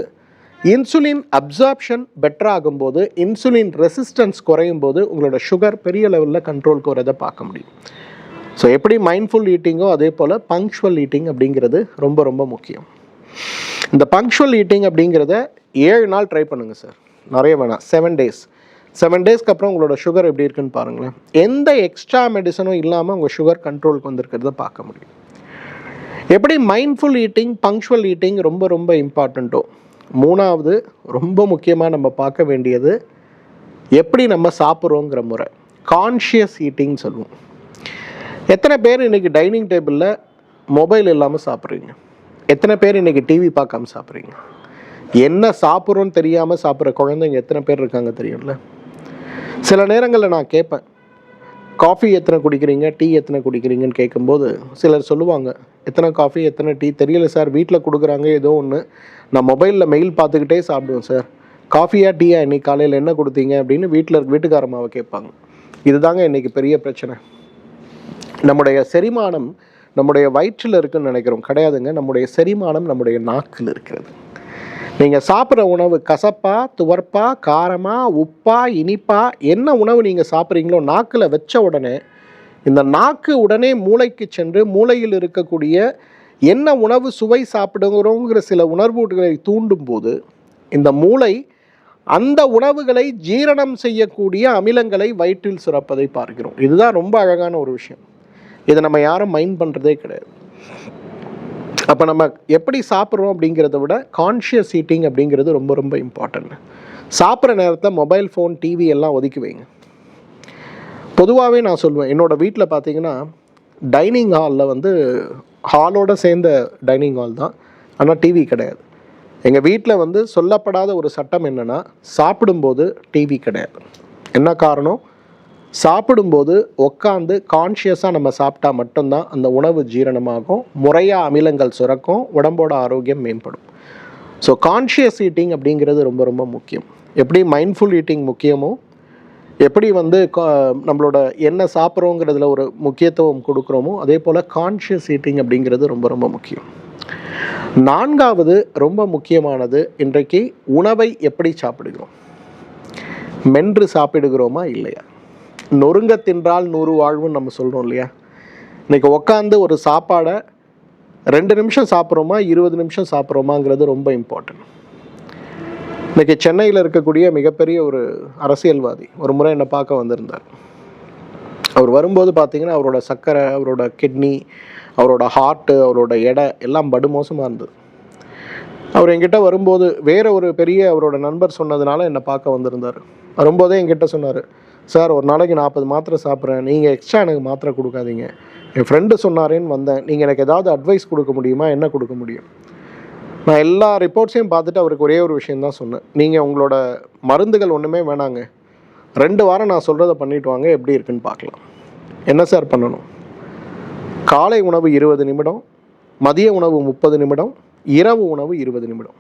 இன்சுலின் அப்சார்ப்ஷன் பெட்டர் ஆகும்போது, இன்சுலின் ரெசிஸ்டன்ஸ் குறையும் போது உங்களோட சுகர் பெரிய லெவலில் கண்ட்ரோலுக்கு வரதை பார்க்க முடியும். ஸோ எப்படி மைண்ட்ஃபுல் ஈட்டிங்கோ அதே போல் பங்க்சுவல் ஈட்டிங் அப்படிங்கிறது ரொம்ப ரொம்ப முக்கியம். இந்த பங்க்சுவல் ஈட்டிங் அப்படிங்கிறத 7 நாள் ட்ரை பண்ணுங்கள் சார், நிறைய வேணாம், 7 days. 7 daysக்கு அப்புறம் உங்களோட சுகர் எப்படி இருக்குன்னு பாருங்களேன். எந்த எக்ஸ்ட்ரா மெடிசனும் இல்லாமல் உங்கள் சுகர் கண்ட்ரோலுக்கு வந்திருக்கிறத பார்க்க முடியும். எப்படி மைண்ட்ஃபுல் ஈட்டிங் பங்க்சுவல் ஈட்டிங் ரொம்ப ரொம்ப இம்பார்ட்டண்ட்டோ, 3வது ரொம்ப முக்கியமாக நம்ம பார்க்க வேண்டியது எப்படி நம்ம சாப்பிட்றோங்கிற முறை, கான்ஷியஸ் ஈட்டிங் சொல்லுவோம். எத்தனை பேர் இன்றைக்கி டைனிங் டேபிளில் மொபைல் இல்லாமல் சாப்பிட்றீங்க? எத்தனை பேர் இன்றைக்கி டிவி பார்க்காம சாப்பிட்றீங்க? என்ன சாப்பிட்றோன்னு தெரியாமல் சாப்பிட்ற குழந்தைங்க எத்தனை பேர் இருக்காங்க தெரியும்ல? சில நேரங்களில் நான் கேட்பேன், காஃபி எத்தனை குடிக்கிறீங்க, டீ எத்தனை குடிக்கிறீங்கன்னு கேட்கும்போது சிலர் சொல்லுவாங்க, எத்தனை காஃபி எத்தனை டீ தெரியல சார், வீட்டில் கொடுக்குறாங்க ஏதோ ஒன்று, நான் மொபைலில் மெயில் பார்த்துக்கிட்டே சாப்பிடுவேன் சார், காஃபியா டீயா இன்னைக்கு காலையில் என்ன கொடுத்தீங்க அப்படின்னு வீட்டில் வீட்டுக்காரமாவை கேட்பாங்க. இதுதாங்க இன்னைக்கு பெரிய பிரச்சனை. நம்முடைய செரிமானம் நம்முடைய வயிற்றில் இருக்குன்னு நினைக்கிறோம், கிடையாதுங்க. நம்முடைய செரிமானம் நம்முடைய நாக்கில் இருக்கிறது. நீங்கள் சாப்பிட்ற உணவு கசப்பா, துவர்ப்பா, காரமா, உப்பா, இனிப்பா, என்ன உணவு நீங்கள் சாப்பிட்றீங்களோ நாக்கில் வச்ச உடனே இந்த நாக்கு உடனே மூளைக்கு சென்று மூளையில் இருக்கக்கூடிய என்ன உணவு சுவை சாப்பிடுங்கிறோங்கிற சில உணர்வுகளை தூண்டும் போது இந்த மூளை அந்த உணவுகளை ஜீரணம் செய்யக்கூடிய அமிலங்களை வயிற்றில் சுரப்பதை பார்க்கிறோம். இதுதான் ரொம்ப அழகான ஒரு விஷயம். இதை நம்ம யாரும் மைண்ட் பண்ணுறதே கிடையாது. அப்போ நம்ம எப்படி சாப்பிட்றோம் அப்படிங்கிறத விட கான்ஷியஸ் ஈட்டிங் அப்படிங்கிறது ரொம்ப ரொம்ப இம்பார்ட்டன்ட். சாப்பிட்ற நேரத்தில் மொபைல் ஃபோன், டிவி எல்லாம் ஒதுக்கி வைங்க. பொதுவாகவே நான் சொல்லுவேன், என்னோடய வீட்டில் பார்த்தீங்கன்னா டைனிங் ஹாலில் வந்து ஹாலோடு சேர்ந்த டைனிங் ஹால் தான், ஆனால் டிவி கிடையாது. எங்கள் வீட்டில் வந்து சொல்லப்படாத ஒரு சட்டம் என்னென்னா, சாப்பிடும்போது டிவி கிடையாது. என்ன காரணம்? சாப்பிடும்போது உட்காந்து கான்ஷியஸாக நம்ம சாப்பிட்டா மட்டும்தான் அந்த உணவு ஜீரணமாகும், முறையாக அமிலங்கள் சுரக்கும், உடம்போட ஆரோக்கியம் மேம்படும். ஸோ கான்ஷியஸ் ஈட்டிங் அப்படிங்கிறது ரொம்ப ரொம்ப முக்கியம். எப்படி மைண்ட்ஃபுல் ஈட்டிங் முக்கியமோ, எப்படி வந்து நம்மளோட என்ன சாப்பிட்றோங்கிறதுல ஒரு முக்கியத்துவம் கொடுக்குறோமோ, அதே போல் கான்ஷியஸ் ஈட்டிங் அப்படிங்கிறது ரொம்ப ரொம்ப முக்கியம். 4வது ரொம்ப முக்கியமானது, இன்றைக்கு உணவை எப்படி சாப்பிடுகிறோம், மென்று சாப்பிடுகிறோமா இல்லையா? நொறுங்க தின்றால் 100 வாழ்வுன்னு நம்ம சொல்கிறோம் இல்லையா? இன்றைக்கி உட்காந்து ஒரு சாப்பாடை 2 நிமிஷம் சாப்பிட்றோமா 20 நிமிஷம் சாப்பிட்றோமாங்கிறது ரொம்ப இம்பார்ட்டன்ட். இன்றைக்கி சென்னையில் இருக்கக்கூடிய மிகப்பெரிய ஒரு அரசியல்வாதி ஒரு முறை என்னை பார்க்க வந்திருந்தார். அவர் வரும்போது பார்த்திங்கன்னா அவரோட சர்க்கரை, அவரோட கிட்னி, அவரோட ஹார்ட்டு, அவரோட எடை எல்லாம் படுமோசமாக இருந்தது. அவர் என்கிட்ட வரும்போது வேறு ஒரு பெரிய அவரோட நண்பர் சொன்னதுனால என்னை பார்க்க வந்திருந்தார். வரும்போதே என்கிட்ட சொன்னார், சார் ஒரு நாளைக்கு 40 மாத்திரை சாப்பிட்றேன், நீங்கள் எக்ஸ்ட்ரா எனக்கு மாத்திரை கொடுக்காதீங்க, என் ஃப்ரெண்டு சொன்னாரேன்னு வந்தேன், நீங்கள் எனக்கு ஏதாவது அட்வைஸ் கொடுக்க முடியுமா, என்ன கொடுக்க முடியும்? நான் எல்லா ரிப்போர்ட்ஸையும் பார்த்துட்டு அவருக்கு ஒரே ஒரு விஷயந்தான் சொன்னேன், நீங்கள் உங்களோட மருந்துகள் ஒன்றுமே வேணாங்க, 2 வாரம் நான் சொல்கிறத பண்ணிட்டு வாங்க, எப்படி இருக்குன்னு பார்க்கலாம். என்ன சார் பண்ணணும்? காலை உணவு 20 நிமிடம், மதிய உணவு 30 நிமிடம், இரவு உணவு 20 நிமிடம்.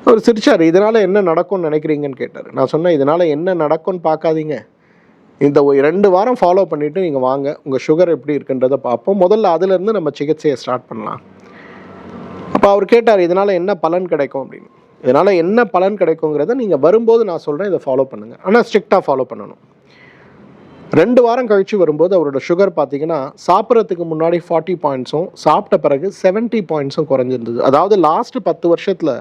அவர் சிரிச்சார். இதனால் என்ன நடக்கும்னு நினைக்கிறீங்கன்னு கேட்டார். நான் சொன்னேன், இதனால் என்ன நடக்கும்னு பார்க்காதீங்க, இந்த 2 வாரம் ஃபாலோ பண்ணிவிட்டு நீங்கள் வாங்க, உங்கள் சுகர் எப்படி இருக்குன்றதை பார்ப்போம், முதல்ல அதிலேருந்து நம்ம சிகிச்சையை ஸ்டார்ட் பண்ணலாம். அப்போ அவர் கேட்டார், இதனால் என்ன பலன் கிடைக்கும் அப்படின்னு. இதனால் என்ன பலன் கிடைக்குங்கிறத நீங்கள் வரும்போது நான் சொல்கிறேன், இதை ஃபாலோ பண்ணுங்கள், ஆனால் ஸ்ட்ரிக்டாக ஃபாலோ பண்ணணும். 2 வாரம் கழித்து வரும்போது அவரோட சுகர் பார்த்தீங்கன்னா சாப்பிட்றதுக்கு முன்னாடி 40 பாயிண்ட்ஸும் சாப்பிட்ட பிறகு 70 பாயிண்ட்ஸும் குறைஞ்சிருந்தது. அதாவது லாஸ்ட் 10 வருஷத்தில்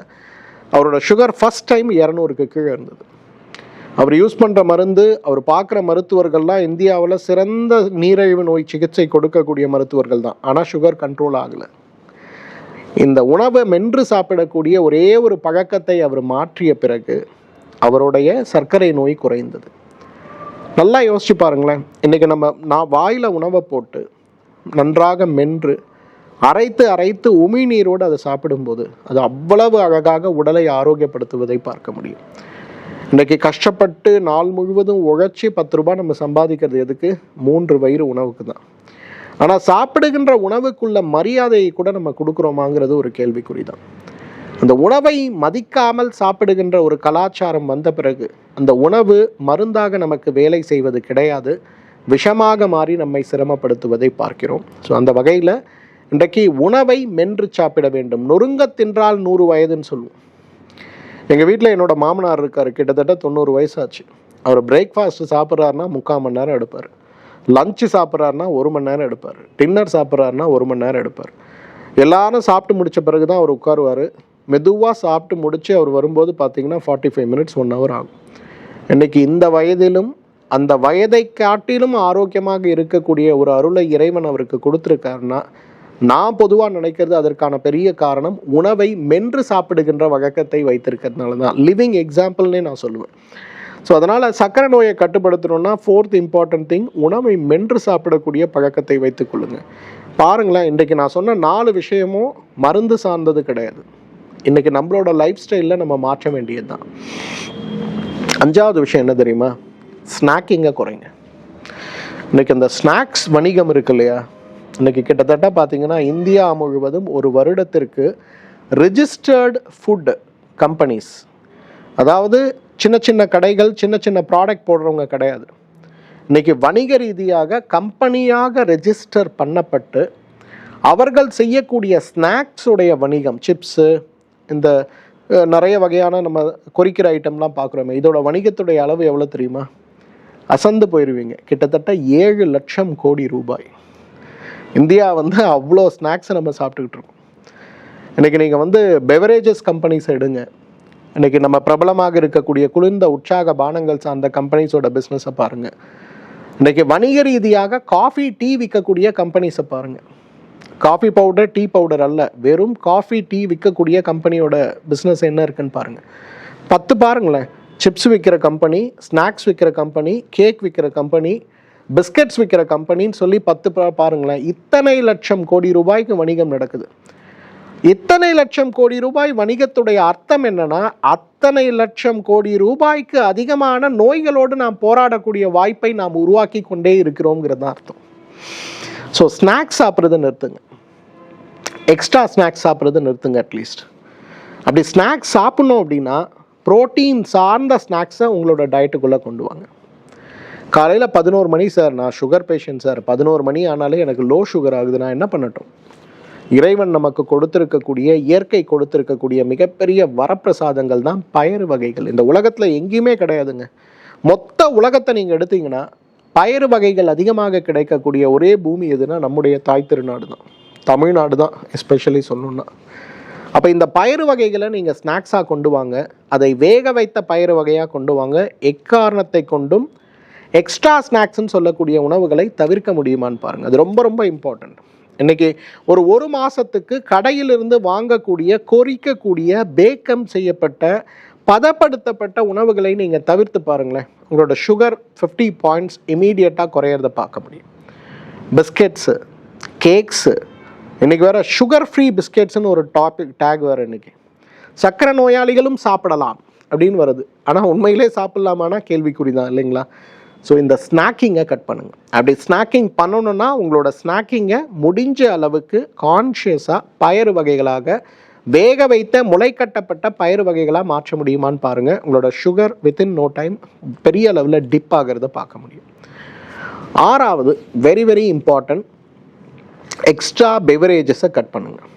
அவரோட சுகர் ஃபஸ்ட் டைம் 200க்கு கீழே இருந்தது. அவர் யூஸ் பண்ணுற மருந்து, அவர் பார்க்குற மருத்துவர்கள்லாம் இந்தியாவில் சிறந்த நீரிழிவு நோய் சிகிச்சை கொடுக்கக்கூடிய மருத்துவர்கள் தான், ஆனால் சுகர் கண்ட்ரோல் ஆகலை. இந்த உணவை மென்று சாப்பிடக்கூடிய ஒரே ஒரு பழக்கத்தை அவர் மாற்றிய பிறகு அவருடைய சர்க்கரை நோய் குறைந்தது. நல்லா யோசிச்சு பாருங்களேன். இன்றைக்கி நான் வாயில் உணவை போட்டு நன்றாக மென்று அரைத்து உமிழ்நீரோடு அதை சாப்பிடும்போது அது அவ்வளவு அழகாக உடலை ஆரோக்கியப்படுத்துவதை பார்க்க முடியும். இன்றைக்கி கஷ்டப்பட்டு நாள் முழுவதும் உழைச்சி 10 ரூபாய் நம்ம சம்பாதிக்கிறது எதுக்கு? 3 வயிறு உணவுக்கு தான். ஆனால் சாப்பிடுகின்ற உணவுக்குள்ள மரியாதையை கூட நம்ம கொடுக்குறோமாங்கிறது ஒரு கேள்விக்குறி தான். அந்த உணவை மதிக்காமல் சாப்பிடுகின்ற ஒரு கலாச்சாரம் வந்த பிறகு அந்த உணவு மருந்தாக நமக்கு வேலை செய்வது கிடையாது, விஷமாக மாறி நம்மை சிரமப்படுத்துவதை பார்க்கிறோம். ஸோ அந்த வகையில் இன்றைக்கு உணவை மென்று சாப்பிட வேண்டும். நொறுங்க தின்றால் 100 வயதுன்னு சொல்லுவோம். எங்கள் வீட்டில் என்னோட மாமனார் இருக்கார், கிட்டத்தட்ட 90 வயசாச்சு. அவர் பிரேக்ஃபாஸ்ட்டு சாப்பிட்றாருனா 3/4 மணி நேரம் எடுப்பார், லஞ்சு சாப்பிட்றாருனா 1 மணி நேரம் எடுப்பார், டின்னர் சாப்பிட்றாருனா 1 மணி நேரம் எடுப்பார். எல்லாரும் சாப்பிட்டு முடித்த பிறகு தான் அவர் உட்காருவார். மெதுவாக சாப்பிட்டு முடித்து அவர் வரும்போது பார்த்திங்கன்னா 45 மினிட்ஸ் 1 ஹவர் ஆகும். இன்றைக்கி இந்த வயதிலும் அந்த வயதை காட்டிலும் ஆரோக்கியமாக இருக்கக்கூடிய ஒரு அருளை இறைவன் அவருக்கு கொடுத்துருக்காருன்னா, நான் பொதுவாக நினைக்கிறது அதற்கான பெரிய காரணம் உணவை மென்று சாப்பிடுகின்ற வழக்கத்தை வைத்திருக்கிறதுனால தான். லிவிங் எக்ஸாம்பிள்னே நான் சொல்லுவேன். ஸோ அதனால் சர்க்கரை நோயை கட்டுப்படுத்தணும்னா 4th இம்பார்ட்டன்ட் திங், உணவை மென்று சாப்பிடக்கூடிய பழக்கத்தை வைத்துக் கொள்ளுங்கள். பாருங்களேன், இன்றைக்கி நான் சொன்ன 4 விஷயமும் மருந்து சார்ந்தது கிடையாது. இன்றைக்கி நம்மளோட லைஃப் ஸ்டைலில் நம்ம மாற்ற வேண்டியது தான். 5வது விஷயம் என்ன தெரியுமா? ஸ்நாக்கிங்கை குறைங்க. இன்றைக்கி அந்த ஸ்நாக்ஸ் வணிகம் இருக்கு இல்லையா, இன்றைக்கி கிட்டத்தட்ட பார்த்திங்கன்னா இந்தியா முழுவதும் ஒரு வருடத்திற்கு ரிஜிஸ்டர்டு ஃபுட் கம்பெனிஸ், அதாவது சின்ன சின்ன கடைகள், சின்ன சின்ன ப்ராடக்ட் போடுறவங்க கிடையாது, இன்னைக்கு வணிக ரீதியாக கம்பெனியாக ரெஜிஸ்டர் பண்ணப்பட்டு அவர்கள் செய்யக்கூடிய ஸ்நாக்ஸ் உடைய வணிகம், சிப்ஸு, இந்த நிறைய வகையான நம்ம கொறிக்கிற ஐட்டம்லாம் பார்க்குறோமே, இதோட வணிகத்துடைய அளவு எவ்வளோ தெரியுமா? அசந்து போயிடுவீங்க. கிட்டத்தட்ட 7 லட்சம் கோடி ரூபாய். இந்தியா வந்து அவ்வளோ ஸ்நாக்ஸை நம்ம சாப்பிட்டுக்கிட்டு இருக்கோம். இன்றைக்கி நீங்கள் வந்து பெவரேஜஸ் கம்பெனிஸ் எடுங்க. இன்றைக்கி நம்ம பிரபலமாக இருக்கக்கூடிய குளிர்ந்த உற்சாக பானங்கள் சார்ந்த கம்பெனிஸோட பிஸ்னஸை பாருங்கள். இன்றைக்கி வணிக ரீதியாக காஃபி, டீ விற்கக்கூடிய கம்பெனிஸை பாருங்கள். காஃபி பவுடர், டீ பவுடர் அல்ல, வெறும் காஃபி, டீ விற்கக்கூடிய கம்பெனியோட பிஸ்னஸ் என்ன இருக்குன்னு பாருங்கள். 10 பாருங்களேன். சிப்ஸ் விற்கிற கம்பெனி, ஸ்நாக்ஸ் விற்கிற கம்பெனி, கேக் விற்கிற கம்பெனி, பிஸ்கட்ஸ் விற்கிற கம்பெனின்னு சொல்லி 10 பாருங்களேன். இத்தனை லட்சம் கோடி ரூபாய்க்கு வணிகம் நடக்குது. இத்தனை லட்சம் கோடி ரூபாய் வணிகத்துடைய அர்த்தம் என்னன்னா, அத்தனை லட்சம் கோடி ரூபாய்க்கு அதிகமான நோய்களோடு நாம் போராடக்கூடிய வாய்ப்பை நாம் உருவாக்கி கொண்டே இருக்கிறோங்கிறது தான் அர்த்தம். ஸோ ஸ்நாக்ஸ் சாப்பிட்றதை நிறுத்துங்க. எக்ஸ்ட்ரா ஸ்நாக்ஸ் சாப்பிட்றதை நிறுத்துங்க. அட்லீஸ்ட் அப்படி ஸ்நாக்ஸ் சாப்பிட்ணும் அப்படின்னா ப்ரோட்டீன் சார்ந்த ஸ்நாக்ஸை உங்களோட டயட்டுக்குள்ளே கொண்டு வாங்க. காலையில் 11 மணி சார், நான் சுகர் பேஷண்ட் சார், 11 மணி ஆனாலே எனக்கு லோ சுகர் ஆகுது, நான் என்ன பண்ணட்டும்? இறைவன் நமக்கு கொடுத்திருக்கக்கூடிய, இயற்கை கொடுத்திருக்கக்கூடிய மிகப்பெரிய வரப்பிரசாதங்கள் தான் பயறு வகைகள். இந்த உலகத்தில் எங்கேயுமே கிடையாதுங்க. மொத்த உலகத்தை நீங்கள் எடுத்தீங்கன்னா பயறு வகைகள் அதிகமாக கிடைக்கக்கூடிய ஒரே பூமி எதுனா நம்முடைய தாய் திருநாடு தான், தமிழ்நாடு தான் எஸ்பெஷலி சொல்லணும்னா. அப்போ இந்த பயறு வகைகளை நீங்கள் ஸ்நாக்ஸாக கொண்டு வாங்க. அதை வேக வைத்த பயறு வகையாக கொண்டு வாங்க. எக்காரணத்தை கொண்டும் எக்ஸ்ட்ரா ஸ்நாக்ஸ்ன்னு சொல்லக்கூடிய உணவுகளை தவிர்க்க முடியுமான்னு பாருங்கள். அது ரொம்ப ரொம்ப இம்பார்ட்டண்ட். இன்றைக்கி ஒரு மாதத்துக்கு கடையிலிருந்து வாங்கக்கூடிய, கொறிக்கக்கூடிய, பேக்கம் செய்யப்பட்ட, பதப்படுத்தப்பட்ட உணவுகளை நீங்கள் தவிர்த்து பாருங்களேன். உங்களோட சுகர் 50 பாயிண்ட்ஸ் இமீடியட்டாக குறையிறத பார்க்க முடியும். பிஸ்கெட்ஸு, கேக்ஸு, இன்றைக்கி வேறு சுகர் ஃப்ரீ பிஸ்கெட்ஸ்னு ஒரு டேக் வேறு. இன்றைக்கி சர்க்கரை நோயாளிகளும் சாப்பிடலாம் அப்படின்னு வருது. ஆனால் உண்மையிலே சாப்பிட்லாமானா கேள்விக்குறி தான், இல்லைங்களா? ஸோ இந்த ஸ்நாக்கிங்கை கட் பண்ணுங்கள். அப்படி ஸ்நாக்கிங் பண்ணணுன்னா உங்களோட ஸ்நாக்கிங்கை முடிஞ்ச அளவுக்கு கான்ஷியஸாக பயறு வகைகளாக, வேக வைத்த முளைக்கட்டப்பட்ட பயறு வகைகளாக மாற்ற முடியுமான்னு பாருங்கள். உங்களோட சுகர் வித்தின் நோ டைம் பெரிய அளவில் டிப் ஆகிறத பார்க்க முடியும். 6வது வெரி வெரி இம்பார்ட்டன்ட், எக்ஸ்ட்ரா பெவரேஜஸை கட் பண்ணுங்கள்.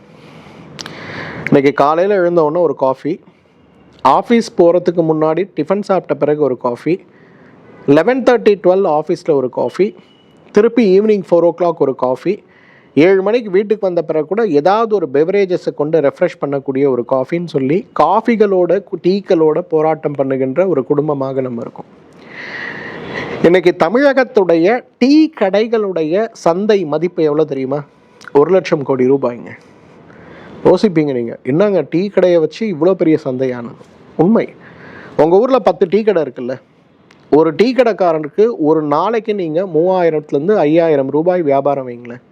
இன்றைக்கி காலையில் எழுந்தவுடனே ஒரு காஃபி, ஆஃபீஸ் போகிறதுக்கு முன்னாடி டிஃபன் சாப்பிட்ட பிறகு ஒரு காஃபி, 11:30-12 ஆஃபீஸில் ஒரு காஃபி, திருப்பி ஈவினிங் 4 o'clock ஒரு காஃபி, 7 மணிக்கு வீட்டுக்கு வந்த பிறகு கூட ஏதாவது ஒரு பெவரேஜஸை கொண்டு ரெஃப்ரெஷ் பண்ணக்கூடிய ஒரு காஃபின்னு சொல்லி காஃபிகளோட, டீக்களோட போராட்டம் பண்ணுகின்ற ஒரு குடும்பமாக நம்ம இருக்கோம். இன்றைக்கி தமிழகத்துடைய டீ கடைகளுடைய சந்தை மதிப்பு எவ்வளோ தெரியுமா? 1 லட்சம் கோடி ரூபாய்ங்க. யோசிப்பீங்க நீங்கள், என்னங்க டீ கடையை வச்சு இவ்வளோ பெரிய சந்தையானது? உண்மை. உங்கள் ஊரில் 10 டீ கடை இருக்குல்ல, ஒரு டீ கடைக்காரனுக்கு ஒரு நாளைக்கு நீங்கள் 3000-5000 ரூபாய் வியாபாரம் வைங்களேன்.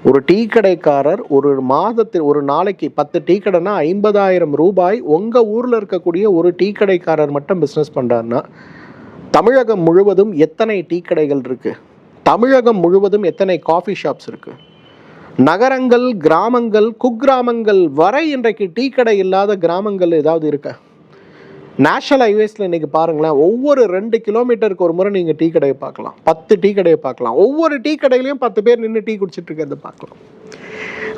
ஒரு டீ கடைக்காரர் ஒரு மாதத்தில், ஒரு நாளைக்கு 10 டீ கடைனா 50,000 ரூபாய் உங்கள் ஊரில் இருக்கக்கூடிய ஒரு டீ கடைக்காரர் மட்டும் பிஸ்னஸ் பண்ணுறாருன்னா, தமிழகம் முழுவதும் எத்தனை டீ கடைகள் இருக்குது? தமிழகம் முழுவதும் எத்தனை காஃபி ஷாப்ஸ் இருக்குது? நகரங்கள், கிராமங்கள், குக்கிராமங்கள் வரை இன்றைக்கு டீ கடை இல்லாத கிராமங்கள் ஏதாவது இருக்கா? நேஷனல் ஹைவேஸில் இன்றைக்கி பாருங்களேன், ஒவ்வொரு 2 கிலோமீட்டருக்கு ஒரு முறை நீங்கள் டீ கடையை பார்க்கலாம், 10 டீ கடையை பார்க்கலாம். ஒவ்வொரு டீ கடையிலையும் 10 பேர் நின்று டீ குடிச்சிட்டு இருக்கிறத பார்க்கலாம்.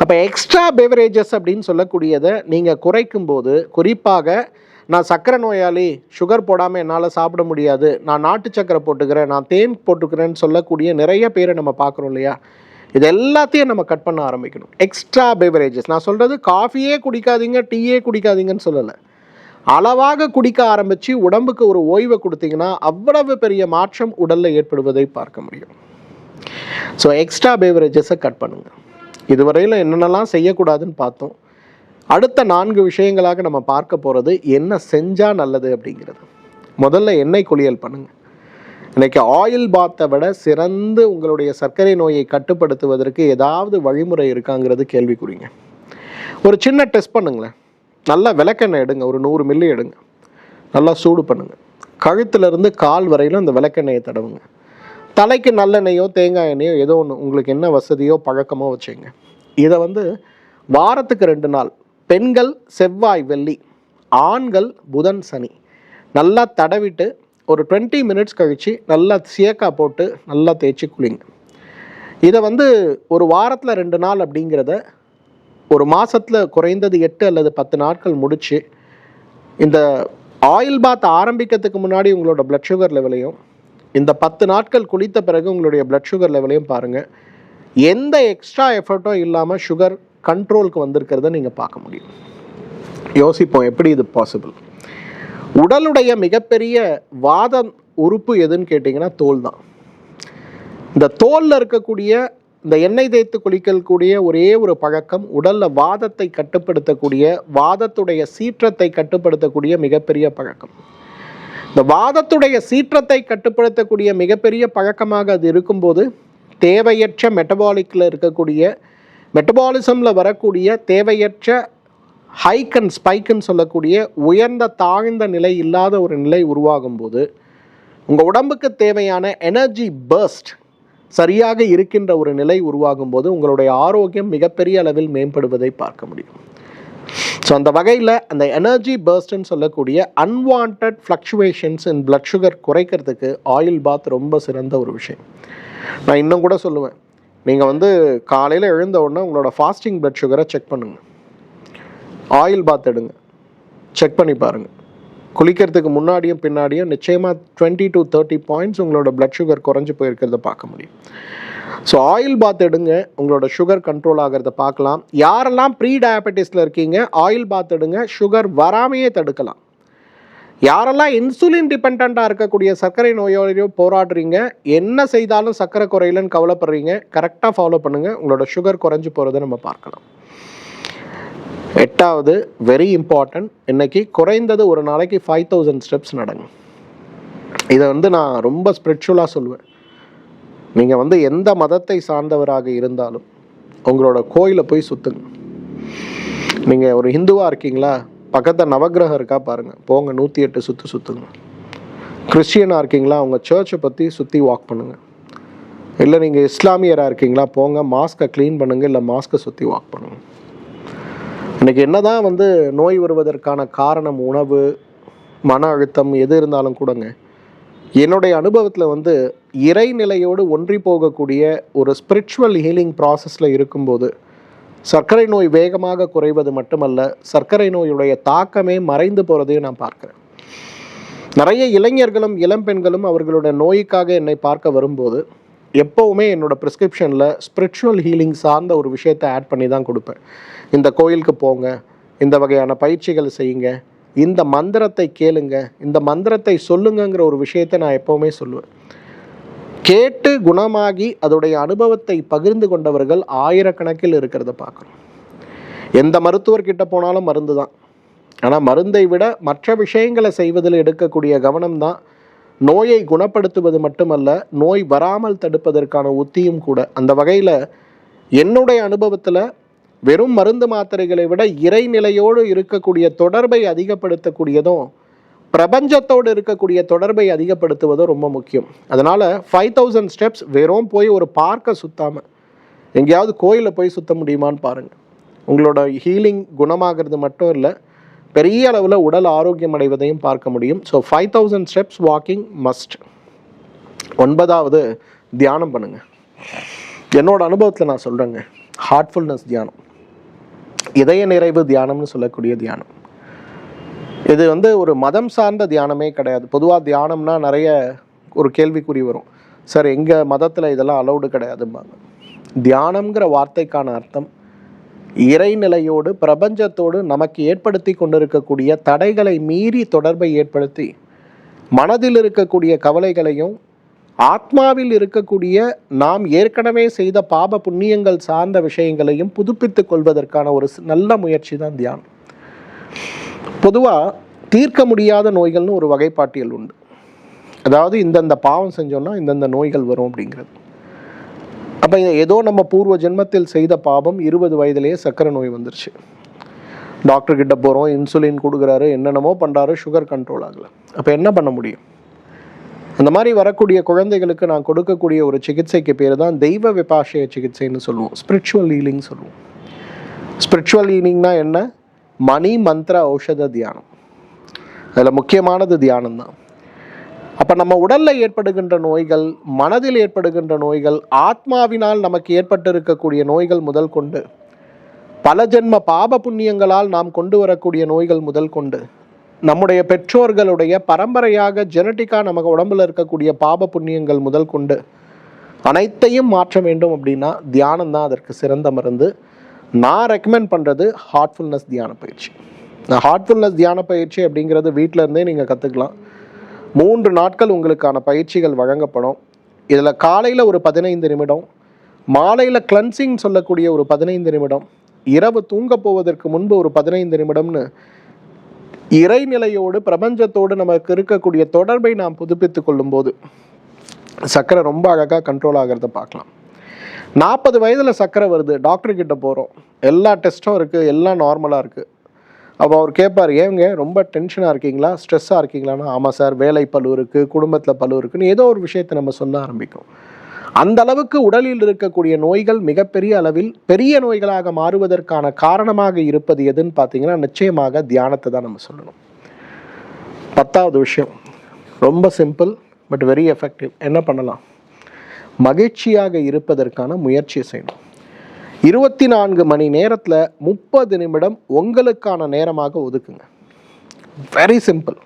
அப்போ எக்ஸ்ட்ரா பெவரேஜஸ் அப்படின்னு சொல்லக்கூடியதை நீங்கள் குறைக்கும் போது, குறிப்பாக நான் சர்க்கரை நோயாளி, சுகர் போடாமல் என்னால் சாப்பிட முடியாது, நான் நாட்டு சர்க்கரை போட்டுக்கிறேன், நான் தேன் போட்டுக்கிறேன்னு சொல்லக்கூடிய நிறைய பேரை நம்ம பார்க்குறோம் இல்லையா? இது எல்லாத்தையும் நம்ம கட் பண்ண ஆரம்பிக்கணும். எக்ஸ்ட்ரா பெவரேஜஸ், நான் சொல்கிறது காஃபியே குடிக்காதீங்க, டீயே குடிக்காதீங்கன்னு சொல்லலை. அளவாக குடிக்க ஆரம்பித்து உடம்புக்கு ஒரு ஓய்வை கொடுத்தீங்கன்னா அவ்வளவு பெரிய மாற்றம் உடலில் ஏற்படுவதை பார்க்க முடியும். ஸோ எக்ஸ்ட்ரா பெவரேஜஸை கட் பண்ணுங்கள். இதுவரையில் என்னென்னலாம் செய்யக்கூடாதுன்னு பார்த்தோம். அடுத்த 4 விஷயங்களாக நம்ம பார்க்க போகிறது என்ன செஞ்சால் நல்லது அப்படிங்கிறது. முதல்ல எண்ணெய் குளியல் பண்ணுங்கள். இன்றைக்கி ஆயில் பாத்தை விட சிறந்து உங்களுடைய சர்க்கரை நோயை கட்டுப்படுத்துவதற்கு ஏதாவது வழிமுறை இருக்காங்கிறது கேள்விக்குறிங்க. ஒரு சின்ன டெஸ்ட் பண்ணுங்களேன். நல்லா விளக்கெண்ணெய் எடுங்க, ஒரு 100 மில்லி எடுங்க, நல்லா சூடு பண்ணுங்கள். கழுத்துலேருந்து கால் வரையிலும் அந்த விளக்கெண்ணெயை தடவுங்க. தலைக்கு நல்லெண்ணெயோ தேங்காய் எண்ணெயோ ஏதோ ஒன்று உங்களுக்கு என்ன வசதியோ பழக்கமோ வச்சுங்க. இதை வாரத்துக்கு 2 நாள், பெண்கள் செவ்வாய் வெள்ளி, ஆண்கள் புதன் சனி, நல்லா தடவிட்டு ஒரு 20 மினிட்ஸ் கழித்து நல்லா சியக்கா போட்டு நல்லா தேய்ச்சி குளிங்க. இதை வந்து ஒரு வாரத்தில் 2 நாள் அப்படிங்கிறத ஒரு மாதத்தில் குறைந்தது 8 அல்லது 10 நாட்கள் முடித்து இந்த ஆயில் பாத் ஆரம்பிக்கிறதுக்கு முன்னாடி உங்களோட பிளட் சுகர் லெவலையும் இந்த 10 நாட்கள் குளித்த பிறகு உங்களுடைய பிளட் சுகர் லெவலையும் பாருங்கள். எந்த எக்ஸ்ட்ரா எஃபர்ட்டும் இல்லாமல் சுகர் கண்ட்ரோலுக்கு வந்திருக்கிறத நீங்கள் பார்க்க முடியும். யோசிப்போம் எப்படி இது பாசிபிள். உடலுடைய மிகப்பெரிய வாத உறுப்பு எதுன்னு கேட்டிங்கன்னா தோல் தான். இந்த தோலில் இருக்கக்கூடிய இந்த எண்ணெய் தேய்த்து குளிக்கக்கூடிய ஒரே ஒரு பழக்கம் உடலில் வாதத்தை கட்டுப்படுத்தக்கூடிய, வாதத்துடைய சீற்றத்தை கட்டுப்படுத்தக்கூடிய மிகப்பெரிய பழக்கம். இந்த வாதத்துடைய சீற்றத்தை கட்டுப்படுத்தக்கூடிய மிகப்பெரிய பழக்கமாக அது இருக்கும்போது தேவையற்ற மெட்டபாலிக்கில் இருக்கக்கூடிய, மெட்டபாலிசமில் வரக்கூடிய தேவையற்ற ஹைக் அண்ட் ஸ்பைக்குன்னு சொல்லக்கூடிய உயர்ந்த தாழ்ந்த நிலை இல்லாத ஒரு நிலை உருவாகும் போது உங்கள் உடம்புக்கு தேவையான எனர்ஜி பர்ஸ்ட் சரியாக இருக்கின்ற ஒரு நிலை உருவாகும் போது உங்களுடைய ஆரோக்கியம் மிகப்பெரிய அளவில் மேம்படுவதை பார்க்க முடியும். ஸோ அந்த வகையில் அந்த எனர்ஜி பர்ஸ்ட்ன்னு சொல்லக்கூடிய அன்வான்ட் ஃப்ளக்சுவேஷன்ஸ் இன் பிளட் சுகர் குறைக்கிறதுக்கு ஆயில் பாத் ரொம்ப சிறந்த ஒரு விஷயம். நான் இன்னும் கூட சொல்லுவேன், நீங்கள் வந்து காலையில் எழுந்த உடனே உங்களோட ஃபாஸ்டிங் பிளட் சுகரை செக் பண்ணுங்கள். ஆயில் பாத் எடுங்க, செக் பண்ணி பாருங்கள். குளிக்கிறதுக்கு முன்னாடியும் பின்னாடியும் நிச்சயமாக 20 to 30 பாயிண்ட்ஸ் உங்களோட பிளட் சுகர் குறைஞ்சி போயிருக்கிறத பார்க்க முடியும். ஸோ ஆயில் பாத் எடுங்க, உங்களோட சுகர் கண்ட்ரோல் ஆகிறத பார்க்கலாம். யாரெல்லாம் ப்ரீ டயபெட்டிஸில் இருக்கீங்க, ஆயில் பாத் எடுங்க, சுகர் வராமையே தடுக்கலாம். யாரெல்லாம் இன்சுலின் டிபெண்ட்டாக இருக்கக்கூடிய சர்க்கரை நோயோடையோ போராடுறீங்க, என்ன செய்தாலும் சர்க்கரை குறையிலன்னு கவலைப்படுறீங்க, கரெக்டாக ஃபாலோ பண்ணுங்கள், உங்களோட சுகர் குறைஞ்சி போகிறத நம்ம பார்க்கலாம். 8வது வெரி இம்பார்ட்டன்ட், இன்றைக்கி குறைந்தது ஒரு நாளைக்கு 5000 ஸ்டெப்ஸ் நடங்க. இதை வந்து நான் ரொம்ப ஸ்பிரிச்சுவலாக சொல்லுவேன். நீங்கள் வந்து எந்த மதத்தை சார்ந்தவராக இருந்தாலும் உங்களோட கோயிலை போய் சுற்றுங்க. நீங்கள் ஒரு ஹிந்துவாக இருக்கீங்களா, பக்கத்தில் நவக்கிரகம் இருக்கா பாருங்கள், போங்க 108 சுற்றுங்க. கிறிஸ்டியனாக இருக்கீங்களா, உங்கள் சர்ச்சை பற்றி சுற்றி வாக் பண்ணுங்கள். இல்லை நீங்கள் இஸ்லாமியராக இருக்கீங்களா, போங்க மாஸ்கை க்ளீன் பண்ணுங்கள், இல்லை மாஸ்கை சுற்றி வாக் பண்ணுங்கள். இன்றைக்கி என்ன தான் வந்து நோய் வருவதற்கான காரணம் உணவு, மன அழுத்தம் எது இருந்தாலும் கூடங்க, என்னுடைய அனுபவத்தில் வந்து இறைநிலையோடு ஒன்றி போகக்கூடிய ஒரு ஸ்பிரிச்சுவல் ஹீலிங் ப்ராசஸில் இருக்கும்போது சர்க்கரை நோய் வேகமாக குறைவது மட்டுமல்ல, சர்க்கரை நோயுடைய தாக்கமே மறைந்து போகிறதையும் நான் பார்க்குறேன். நிறைய இளைஞர்களும் இளம்பெண்களும் அவர்களுடைய நோய்க்காக என்னை பார்க்க வரும்போது எப்போவுமே என்னோடய ப்ரிஸ்கிரிப்ஷனில் ஸ்பிரிச்சுவல் ஹீலிங் சார்ந்த ஒரு விஷயத்தை ஆட் பண்ணி தான் கொடுப்பேன். இந்த கோயிலுக்கு போங்க, இந்த வகையான பயிற்சிகள் செய்யுங்க, இந்த மந்திரத்தை கேளுங்க, இந்த மந்திரத்தை சொல்லுங்கிற ஒரு விஷயத்தை நான் எப்போவுமே சொல்லுவேன். கேட்டு குணமாகி அதோடைய அனுபவத்தை பகிர்ந்து கொண்டவர்கள் ஆயிரக்கணக்கில் இருக்கிறத பார்க்குறோம். எந்த மருத்துவர்கிட்ட போனாலும் மருந்து தான், ஆனால் மருந்தை விட மற்ற விஷயங்களை செய்வதில் எடுக்கக்கூடிய கவனம் தான் நோயை குணப்படுத்துவது மட்டுமல்ல, நோய் வராமல் தடுப்பதற்கான உத்தியும் கூட. அந்த வகையில் என்னுடைய அனுபவத்தில் வெறும் மருந்து மாத்திரைகளை விட இறைநிலையோடு இருக்கக்கூடிய தொடர்பை அதிகப்படுத்தக்கூடியதும் பிரபஞ்சத்தோடு இருக்கக்கூடிய தொடர்பை அதிகப்படுத்துவதும் ரொம்ப முக்கியம். அதனால் 5000 ஸ்டெப்ஸ் வெறும் போய் ஒரு பார்க்கை சுற்றாமல் எங்கேயாவது கோயிலில் போய் சுற்ற முடியுமான்னு பாருங்கள். உங்களோட ஹீலிங் குணமாகிறது மட்டும் இல்லை, பெரிய அளவில் உடல் ஆரோக்கியம் அடைவதையும் பார்க்க முடியும். So 5000 steps walking must. 9வது தியானம் பண்ணுங்கள். என்னோட அனுபவத்தில் நான் சொல்கிறேங்க, ஹார்ட்ஃபுல்னஸ் தியானம், இதய நிறைவு தியானம்னு சொல்லக்கூடிய தியானம். இது வந்து ஒரு மதம் சார்ந்த தியானமே கிடையாது. பொதுவாக தியானம்னா நிறைய ஒரு கேள்விக்குறி வரும், சார் எங்கள் மதத்தில் இதெல்லாம் அலௌடு கிடையாதும்பாங்க. தியானம்ங்கிற வார்த்தைக்கான அர்த்தம் இறைநிலையோடு பிரபஞ்சத்தோடு நமக்கு ஏற்படுத்தி கொண்டிருக்கக்கூடிய தடைகளை மீறி தொடர்பை ஏற்படுத்தி மனதில் இருக்கக்கூடிய கவலைகளையும் ஆத்மாவில் இருக்கக்கூடிய நாம் ஏற்கனவே செய்த பாப புண்ணியங்கள் சார்ந்த விஷயங்களையும் புதுப்பித்துக் கொள்வதற்கான ஒரு நல்ல முயற்சி தான் தியானம். பொதுவாக தீர்க்க முடியாத நோய்கள்னு ஒரு வகைப்பாட்டியல் உண்டு. அதாவது இந்தந்த பாவம் செஞ்சோன்னா இந்தந்த நோய்கள் வரும் அப்படிங்கிறது. அப்போ ஏதோ நம்ம பூர்வ ஜென்மத்தில் செய்த பாபம் 20 வயதிலேயே சர்க்கரை நோய் வந்துருச்சு. டாக்டர்கிட்ட போகிறோம், இன்சுலின் கொடுக்குறாரு, என்னென்னமோ பண்ணுறாரு, சுகர் கண்ட்ரோல் ஆகலை. அப்போ என்ன பண்ண முடியும்? அந்த மாதிரி வரக்கூடிய குழந்தைகளுக்கு நான் கொடுக்கக்கூடிய ஒரு சிகிச்சைக்கு பேர் தான் தெய்வ விபாஷய சிகிச்சைன்னு சொல்லுவோம், ஸ்பிரிச்சுவல் ஹீலிங் சொல்லுவோம். ஸ்பிரிச்சுவல் ஹீலிங்னா என்ன? மணி மந்திர ஔஷத தியானம். அதில் முக்கியமானது தியானம் தான். அப்ப நம்ம உடல்ல ஏற்படுகின்ற நோய்கள், மனதில் ஏற்படுகின்ற நோய்கள், ஆத்மாவினால் நமக்கு ஏற்பட்டு இருக்கக்கூடிய நோய்கள் முதல் கொண்டு, பல ஜென்ம பாப புண்ணியங்களால் நாம் கொண்டு வரக்கூடிய நோய்கள் முதல் கொண்டு, நம்முடைய பெற்றோர்களுடைய பரம்பரையாக ஜெனட்டிக்கா நமக்கு உடம்புல இருக்கக்கூடிய பாப புண்ணியங்கள் முதல் கொண்டு அனைத்தையும் மாற்ற வேண்டும் அப்படின்னா தியானம் தான் அதற்கு சிறந்த மருந்து. நான் ரெக்கமெண்ட் பண்ணுறது ஹார்ட்ஃபுல்னஸ் தியான பயிற்சி. ஹார்ட்ஃபுல்னஸ் தியான பயிற்சி அப்படிங்கிறது வீட்டில் இருந்தே நீங்கள் கற்றுக்கலாம். 3 நாட்கள் உங்களுக்கான பயிற்சிகள் வழங்கப்படும். இதில் காலையில் ஒரு 15 நிமிடம், மாலையில் கிளன்சிங் சொல்லக்கூடிய ஒரு 15 நிமிடம், இரவு தூங்க போவதற்கு முன்பு ஒரு 15 நிமிடம்னு இறைநிலையோடு பிரபஞ்சத்தோடு நமக்கு இருக்கக்கூடிய தொடர்பை நாம் புதுப்பித்து கொள்ளும்போது சர்க்கரை ரொம்ப அழகாக கண்ட்ரோல் ஆகிறத பார்க்கலாம். 40 வயதில் சர்க்கரை வருது, டாக்டர்கிட்ட போகிறோம், எல்லா டெஸ்ட்டும் இருக்குது, எல்லாம் நார்மலாக இருக்குது. அப்போ அவர் கேட்பார், ஏங்க ரொம்ப டென்ஷனாக இருக்கீங்களா, ஸ்ட்ரெஸ்ஸாக இருக்கீங்களான்னா, ஆமாம் சார், வேலை பளு இருக்குது, குடும்பத்தில் பளு இருக்குன்னு ஏதோ ஒரு விஷயத்தை நம்ம சொல்ல ஆரம்பிக்கும். அந்த அளவுக்கு உடலில் இருக்கக்கூடிய நோய்கள் மிகப்பெரிய அளவில் பெரிய நோய்களாக மாறுவதற்கான காரணமாக இருப்பது எதுன்னு பார்த்தீங்கன்னா நிச்சயமாக தியானத்தை தான் நம்ம சொல்லணும். 10வது விஷயம் ரொம்ப சிம்பிள் பட் வெரி எஃபெக்டிவ். என்ன பண்ணலாம்? மகிழ்ச்சியாக இருப்பதற்கான முயற்சியை செய்யணும். 24 மணி நேரத்தில் 30 நிமிடம் உங்களுக்கான நேரமாக ஒதுக்குங்க. Very simple.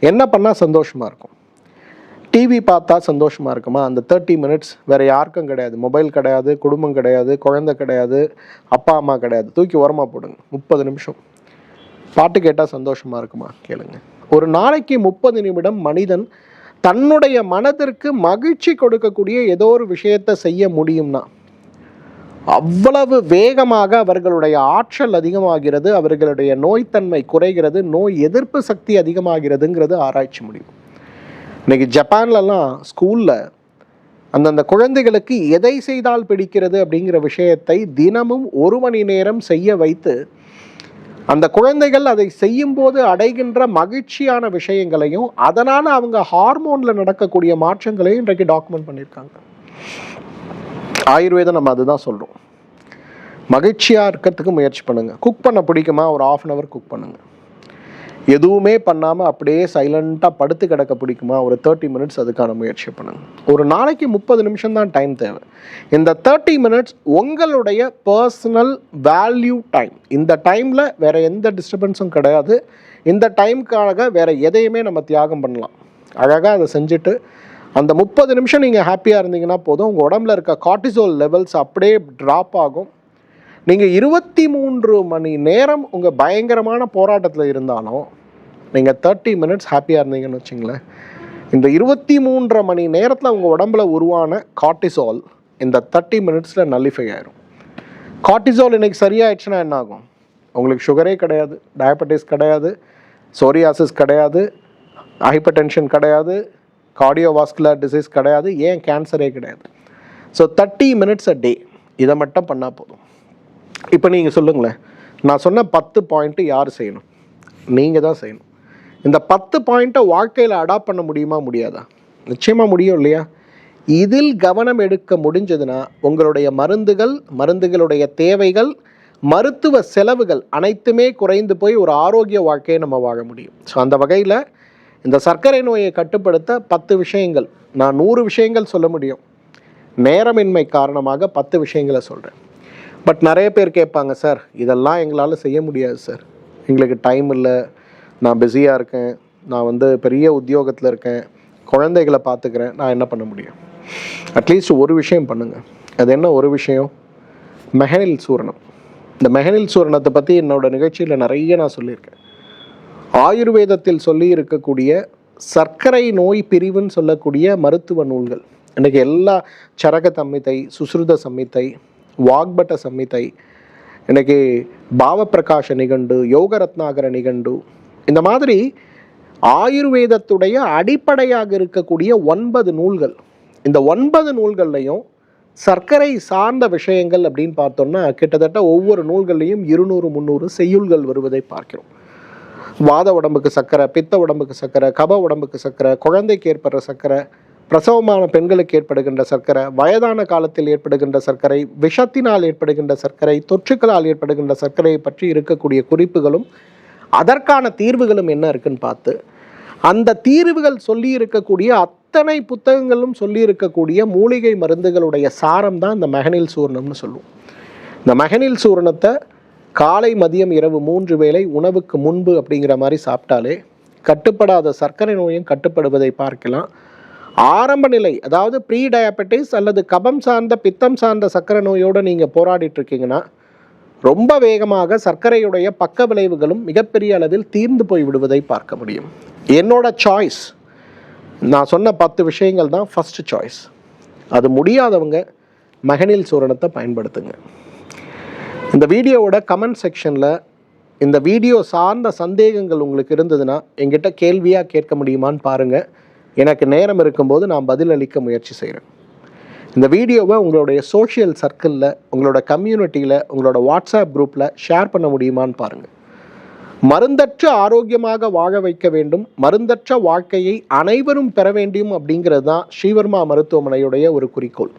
என்ன பண்ணால் சந்தோஷமாக இருக்கும்? டிவி பார்த்தா சந்தோஷமாக இருக்குமா? அந்த 30 மினிட்ஸ் வேறு யாருக்கும் கிடையாது. மொபைல் கிடையாது, குடும்பம் கிடையாது, குழந்தை கிடையாது, அப்பா அம்மா கிடையாது. தூக்கி ஓரமாக போடுங்க. 30 நிமிஷம் பாட்டு கேட்டால் சந்தோஷமாக இருக்குமா? கேளுங்க. ஒரு நாளைக்கு 30 நிமிடம் மனிதன் தன்னுடைய மனதிற்கு மகிழ்ச்சி கொடுக்கக்கூடிய ஏதோ ஒரு விஷயத்தை செய்ய முடியும்னா அவ்வளவு வேகமாக அவர்களுடைய ஆற்றல் அதிகமாகிறது, அவர்களுடைய நோய்த்தன்மை குறைகிறது, நோய் எதிர்ப்பு சக்தி அதிகமாகிறதுங்கிறது ஆராய்ச்சி முடியும். இன்னைக்கு ஜப்பான்லலாம் ஸ்கூலில் அந்தந்த குழந்தைகளுக்கு எதை செய்தால் பிடிக்கிறது அப்படிங்கிற விஷயத்தை தினமும் 1 மணி நேரம் செய்ய வைத்து அந்த குழந்தைகள் அதை செய்யும் போது அடைகின்ற மகிழ்ச்சியான விஷயங்களையும் அதனால் அவங்க ஹார்மோனில் நடக்கக்கூடிய மாற்றங்களையும் இன்றைக்கு டாக்குமெண்ட் பண்ணியிருக்காங்க. ஆயுர்வேதம் நம்ம அதுதான் சொல்கிறோம். மகிழ்ச்சியாக இருக்கிறதுக்கு முயற்சி பண்ணுங்கள். குக் பண்ண பிடிக்குமா? ஒரு 1/2 hour குக் பண்ணுங்கள். எதுவுமே பண்ணாமல் அப்படியே சைலண்ட்டாக படுத்து கிடக்க பிடிக்குமா? ஒரு 30 மினிட்ஸ் அதுக்கான முயற்சி பண்ணுங்கள். ஒரு நாளைக்கு 30 நிமிஷம் தான் டைம் தேவை. இந்த 30 மினிட்ஸ் உங்களுடைய பர்சனல் வேல்யூ டைம். இந்த டைமில் வேறு எந்த டிஸ்டர்பன்ஸும் கிடையாது. இந்த டைமுக்காக வேறு எதையுமே நம்ம தியாகம் பண்ணலாம். அழகாக அதை செஞ்சுட்டு அந்த 30 நிமிஷம் நீங்கள் ஹாப்பியாக இருந்தீங்கன்னா போதும். உங்கள் உடம்புல இருக்க கார்டிசோல் லெவல்ஸ் அப்படியே ட்ராப் ஆகும். நீங்கள் 23 மணி நேரம் உங்கள் பயங்கரமான போராட்டத்தில் இருந்தாலும் நீங்கள் 30 மினிட்ஸ் ஹாப்பியாக இருந்தீங்கன்னு வச்சுங்களேன், இந்த 23 மணி நேரத்தில் உங்கள் உடம்புல உருவான கார்டிசோல் இந்த 30 மினிட்ஸில் நல்லிஃபை ஆயிரும். கார்டிசோல் இன்னைக்கு சரியாயிடுச்சுன்னா என்ன ஆகும்? உங்களுக்கு சுகரே கிடையாது, டயபெட்டிஸ் கிடையாது, சோரியாசிஸ் கிடையாது, ஹைப்பர் டென்ஷன் கிடையாது, கார்டியோவாஸ்குலர் டிசீஸ் கிடையாது, ஏன் கேன்சரே கிடையாது. ஸோ 30 மினிட்ஸ் அ டே இதை மட்டும் பண்ணால் போதும். இப்போ நீங்கள் சொல்லுங்களேன், நான் சொன்ன 10 பாயிண்ட்டு யார் செய்யணும்? நீங்கள் தான் செய்யணும். இந்த 10 பாயிண்ட்டை வாழ்க்கையில் அடாப்ட் பண்ண முடியுமா முடியாதா? நிச்சயமாக முடியும் இல்லையா? இதில் கவனம் எடுக்க முடிஞ்சதுன்னா உங்களுடைய மருந்துகளுடைய தேவைகள், மருத்துவ செலவுகள் அனைத்துமே குறைந்து போய் ஒரு ஆரோக்கிய வாழ்க்கையை நம்ம வாழ முடியும். ஸோ அந்த வகையில் இந்த சர்க்கரை நோயை கட்டுப்படுத்த 10 விஷயங்கள், நான் 100 விஷயங்கள் சொல்ல முடியும். நேரமின்மை காரணமாக 10 விஷயங்களை சொல்கிறேன். பட் நிறைய பேர் கேட்பாங்க, சார் இதெல்லாம் எங்களால் செய்ய முடியாது சார், எங்களுக்கு டைம் இல்லை, நான் பிஸியாக இருக்கேன், நான் பெரிய உத்தியோகத்தில் இருக்கேன், குழந்தைகளை பார்த்துக்கிறேன், நான் என்ன பண்ண முடியும்? அட்லீஸ்ட் ஒரு விஷயம் பண்ணுங்கள். அது என்ன ஒரு விஷயம்? மெஹனில் சூரணம். இந்த மெஹனில் சூரணத்தை பற்றி என்னோட நிகழ்ச்சியில் நிறைய நான் சொல்லியிருக்கேன். ஆயுர்வேதத்தில் சொல்லி இருக்கக்கூடிய சர்க்கரை நோய் பிரிவுன்னு சொல்லக்கூடிய மருத்துவ நூல்கள் இன்றைக்கி எல்லா சரக சம்மிதை, சுஸ்ருத சம்மிதை, வாக்பட்ட சம்மிதை, இன்றைக்கி பாவப்பிரகாஷ நிகண்டு, யோக ரத்னாகர நிகண்டு, இந்த மாதிரி ஆயுர்வேதத்துடைய அடிப்படையாக இருக்கக்கூடிய 9 நூல்கள். இந்த 9 நூல்கள்லையும் சர்க்கரை சார்ந்த விஷயங்கள் அப்படின்னு பார்த்தோம்னா கிட்டத்தட்ட ஒவ்வொரு நூல்கள்லையும் 200-300 செய்யுள்கள் வருவதை பார்க்கிறோம். வாத உடம்புக்கு சர்க்கரை, பித்த உடம்புக்கு சர்க்கரை, கப உடம்புக்கு சர்க்கரை, குழந்தைக்கு ஏற்படுற சர்க்கரை, பிரசவமான பெண்களுக்கு ஏற்படுகின்ற சர்க்கரை, வயதான காலத்தில் ஏற்படுகின்ற சர்க்கரை, விஷத்தினால் ஏற்படுகின்ற சர்க்கரை, தொற்றுக்களால் ஏற்படுகின்ற சர்க்கரையை பற்றி இருக்கக்கூடிய குறிப்புகளும் அதற்கான தீர்வுகளும் என்ன இருக்குன்னு பார்த்து அந்த தீர்வுகள் சொல்லி இருக்கக்கூடிய அத்தனை புத்தகங்களும் சொல்லி இருக்கக்கூடிய மூலிகை மருந்துகளுடைய சாரம் தான் இந்த மெகனில் சூர்ணம்னு சொல்லுவோம். இந்த மெகனில் சூர்ணத்தை காலை மதியம் இரவு 3 வேளை உணவுக்கு முன்பு அப்படிங்கிற மாதிரி சாப்பிட்டாலே கட்டுப்படாத சர்க்கரை நோயும் கட்டுப்படுவதை பார்க்கலாம். ஆரம்ப நிலை, அதாவது ப்ரீ டயபெட்டிஸ் அல்லது கபம் சார்ந்த பித்தம் சார்ந்த சர்க்கரை நோயோடு நீங்கள் போராடிட்டு இருக்கீங்கன்னா ரொம்ப வேகமாக சர்க்கரையுடைய பக்க விளைவுகளும் மிகப்பெரிய அளவில் தீர்ந்து போய் விடுவதை பார்க்க முடியும். என்னோட சாய்ஸ், நான் சொன்ன 10 விஷயங்கள் தான் ஃபர்ஸ்ட் சாய்ஸ். அது முடியாதவங்க மெகனில் சூரணத்தை பயன்படுத்துங்க. இந்த வீடியோவோட கமெண்ட் செக்ஷனில் இந்த வீடியோ சார்ந்த சந்தேகங்கள் உங்களுக்கு இருந்ததுன்னா என்கிட்ட கேள்வியாக கேட்க முடியுமான்னு பாருங்கள். எனக்கு நேரம் இருக்கும்போது நான் பதிலளிக்க முயற்சி செய்கிறேன். இந்த வீடியோவை உங்களுடைய சோஷியல் சர்க்கிளில், உங்களோட கம்யூனிட்டியில், உங்களோட வாட்ஸ்அப் குரூப்பில் ஷேர் பண்ண முடியுமான்னு பாருங்கள். மருந்தற்ற ஆரோக்கியமாக வாழ வைக்க வேண்டும், மருந்தற்ற வாழ்க்கையை அனைவரும் பெற வேண்டும் அப்படிங்கிறது தான் ஸ்ரீவர்மா மருத்துவமனையுடைய ஒரு குறிக்கோள்.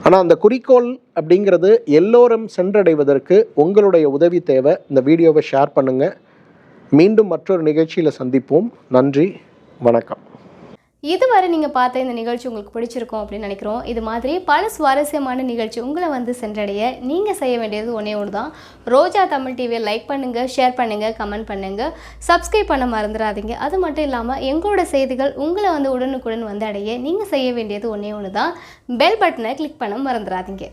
ஆனால் அந்த குறிக்கோள் அப்படிங்கிறது எல்லோரும் சென்றடைவதற்கு உங்களுடைய உதவி தேவை. இந்த வீடியோவை ஷேர் பண்ணுங்கள். மீண்டும் மற்றொரு நிகழ்ச்சியில் சந்திப்போம். நன்றி, வணக்கம். இதுவரை நீங்கள் பார்த்த இந்த நிகழ்ச்சி உங்களுக்கு பிடிச்சிருக்கும் அப்படின்னு நினைக்கிறோம். இது மாதிரி பல சுவாரஸ்யமான நிகழ்ச்சி உங்களை வந்து சென்றடைய நீங்கள் செய்ய வேண்டியது ஒன்றே ஒன்று தான். ரோஜா தமிழ் டிவியை லைக் பண்ணுங்கள், ஷேர் பண்ணுங்கள், கமெண்ட் பண்ணுங்கள், சப்ஸ்கிரைப் பண்ண மறந்துடாதீங்க. அது மட்டும் இல்லாமல் எங்களோட செய்திகள் உங்களை வந்து உடனுக்குடன் வந்து அடைய நீங்கள் செய்ய வேண்டியது ஒன்றே ஒன்று தான். பெல் பட்டனை கிளிக் பண்ண மறந்துடாதீங்க.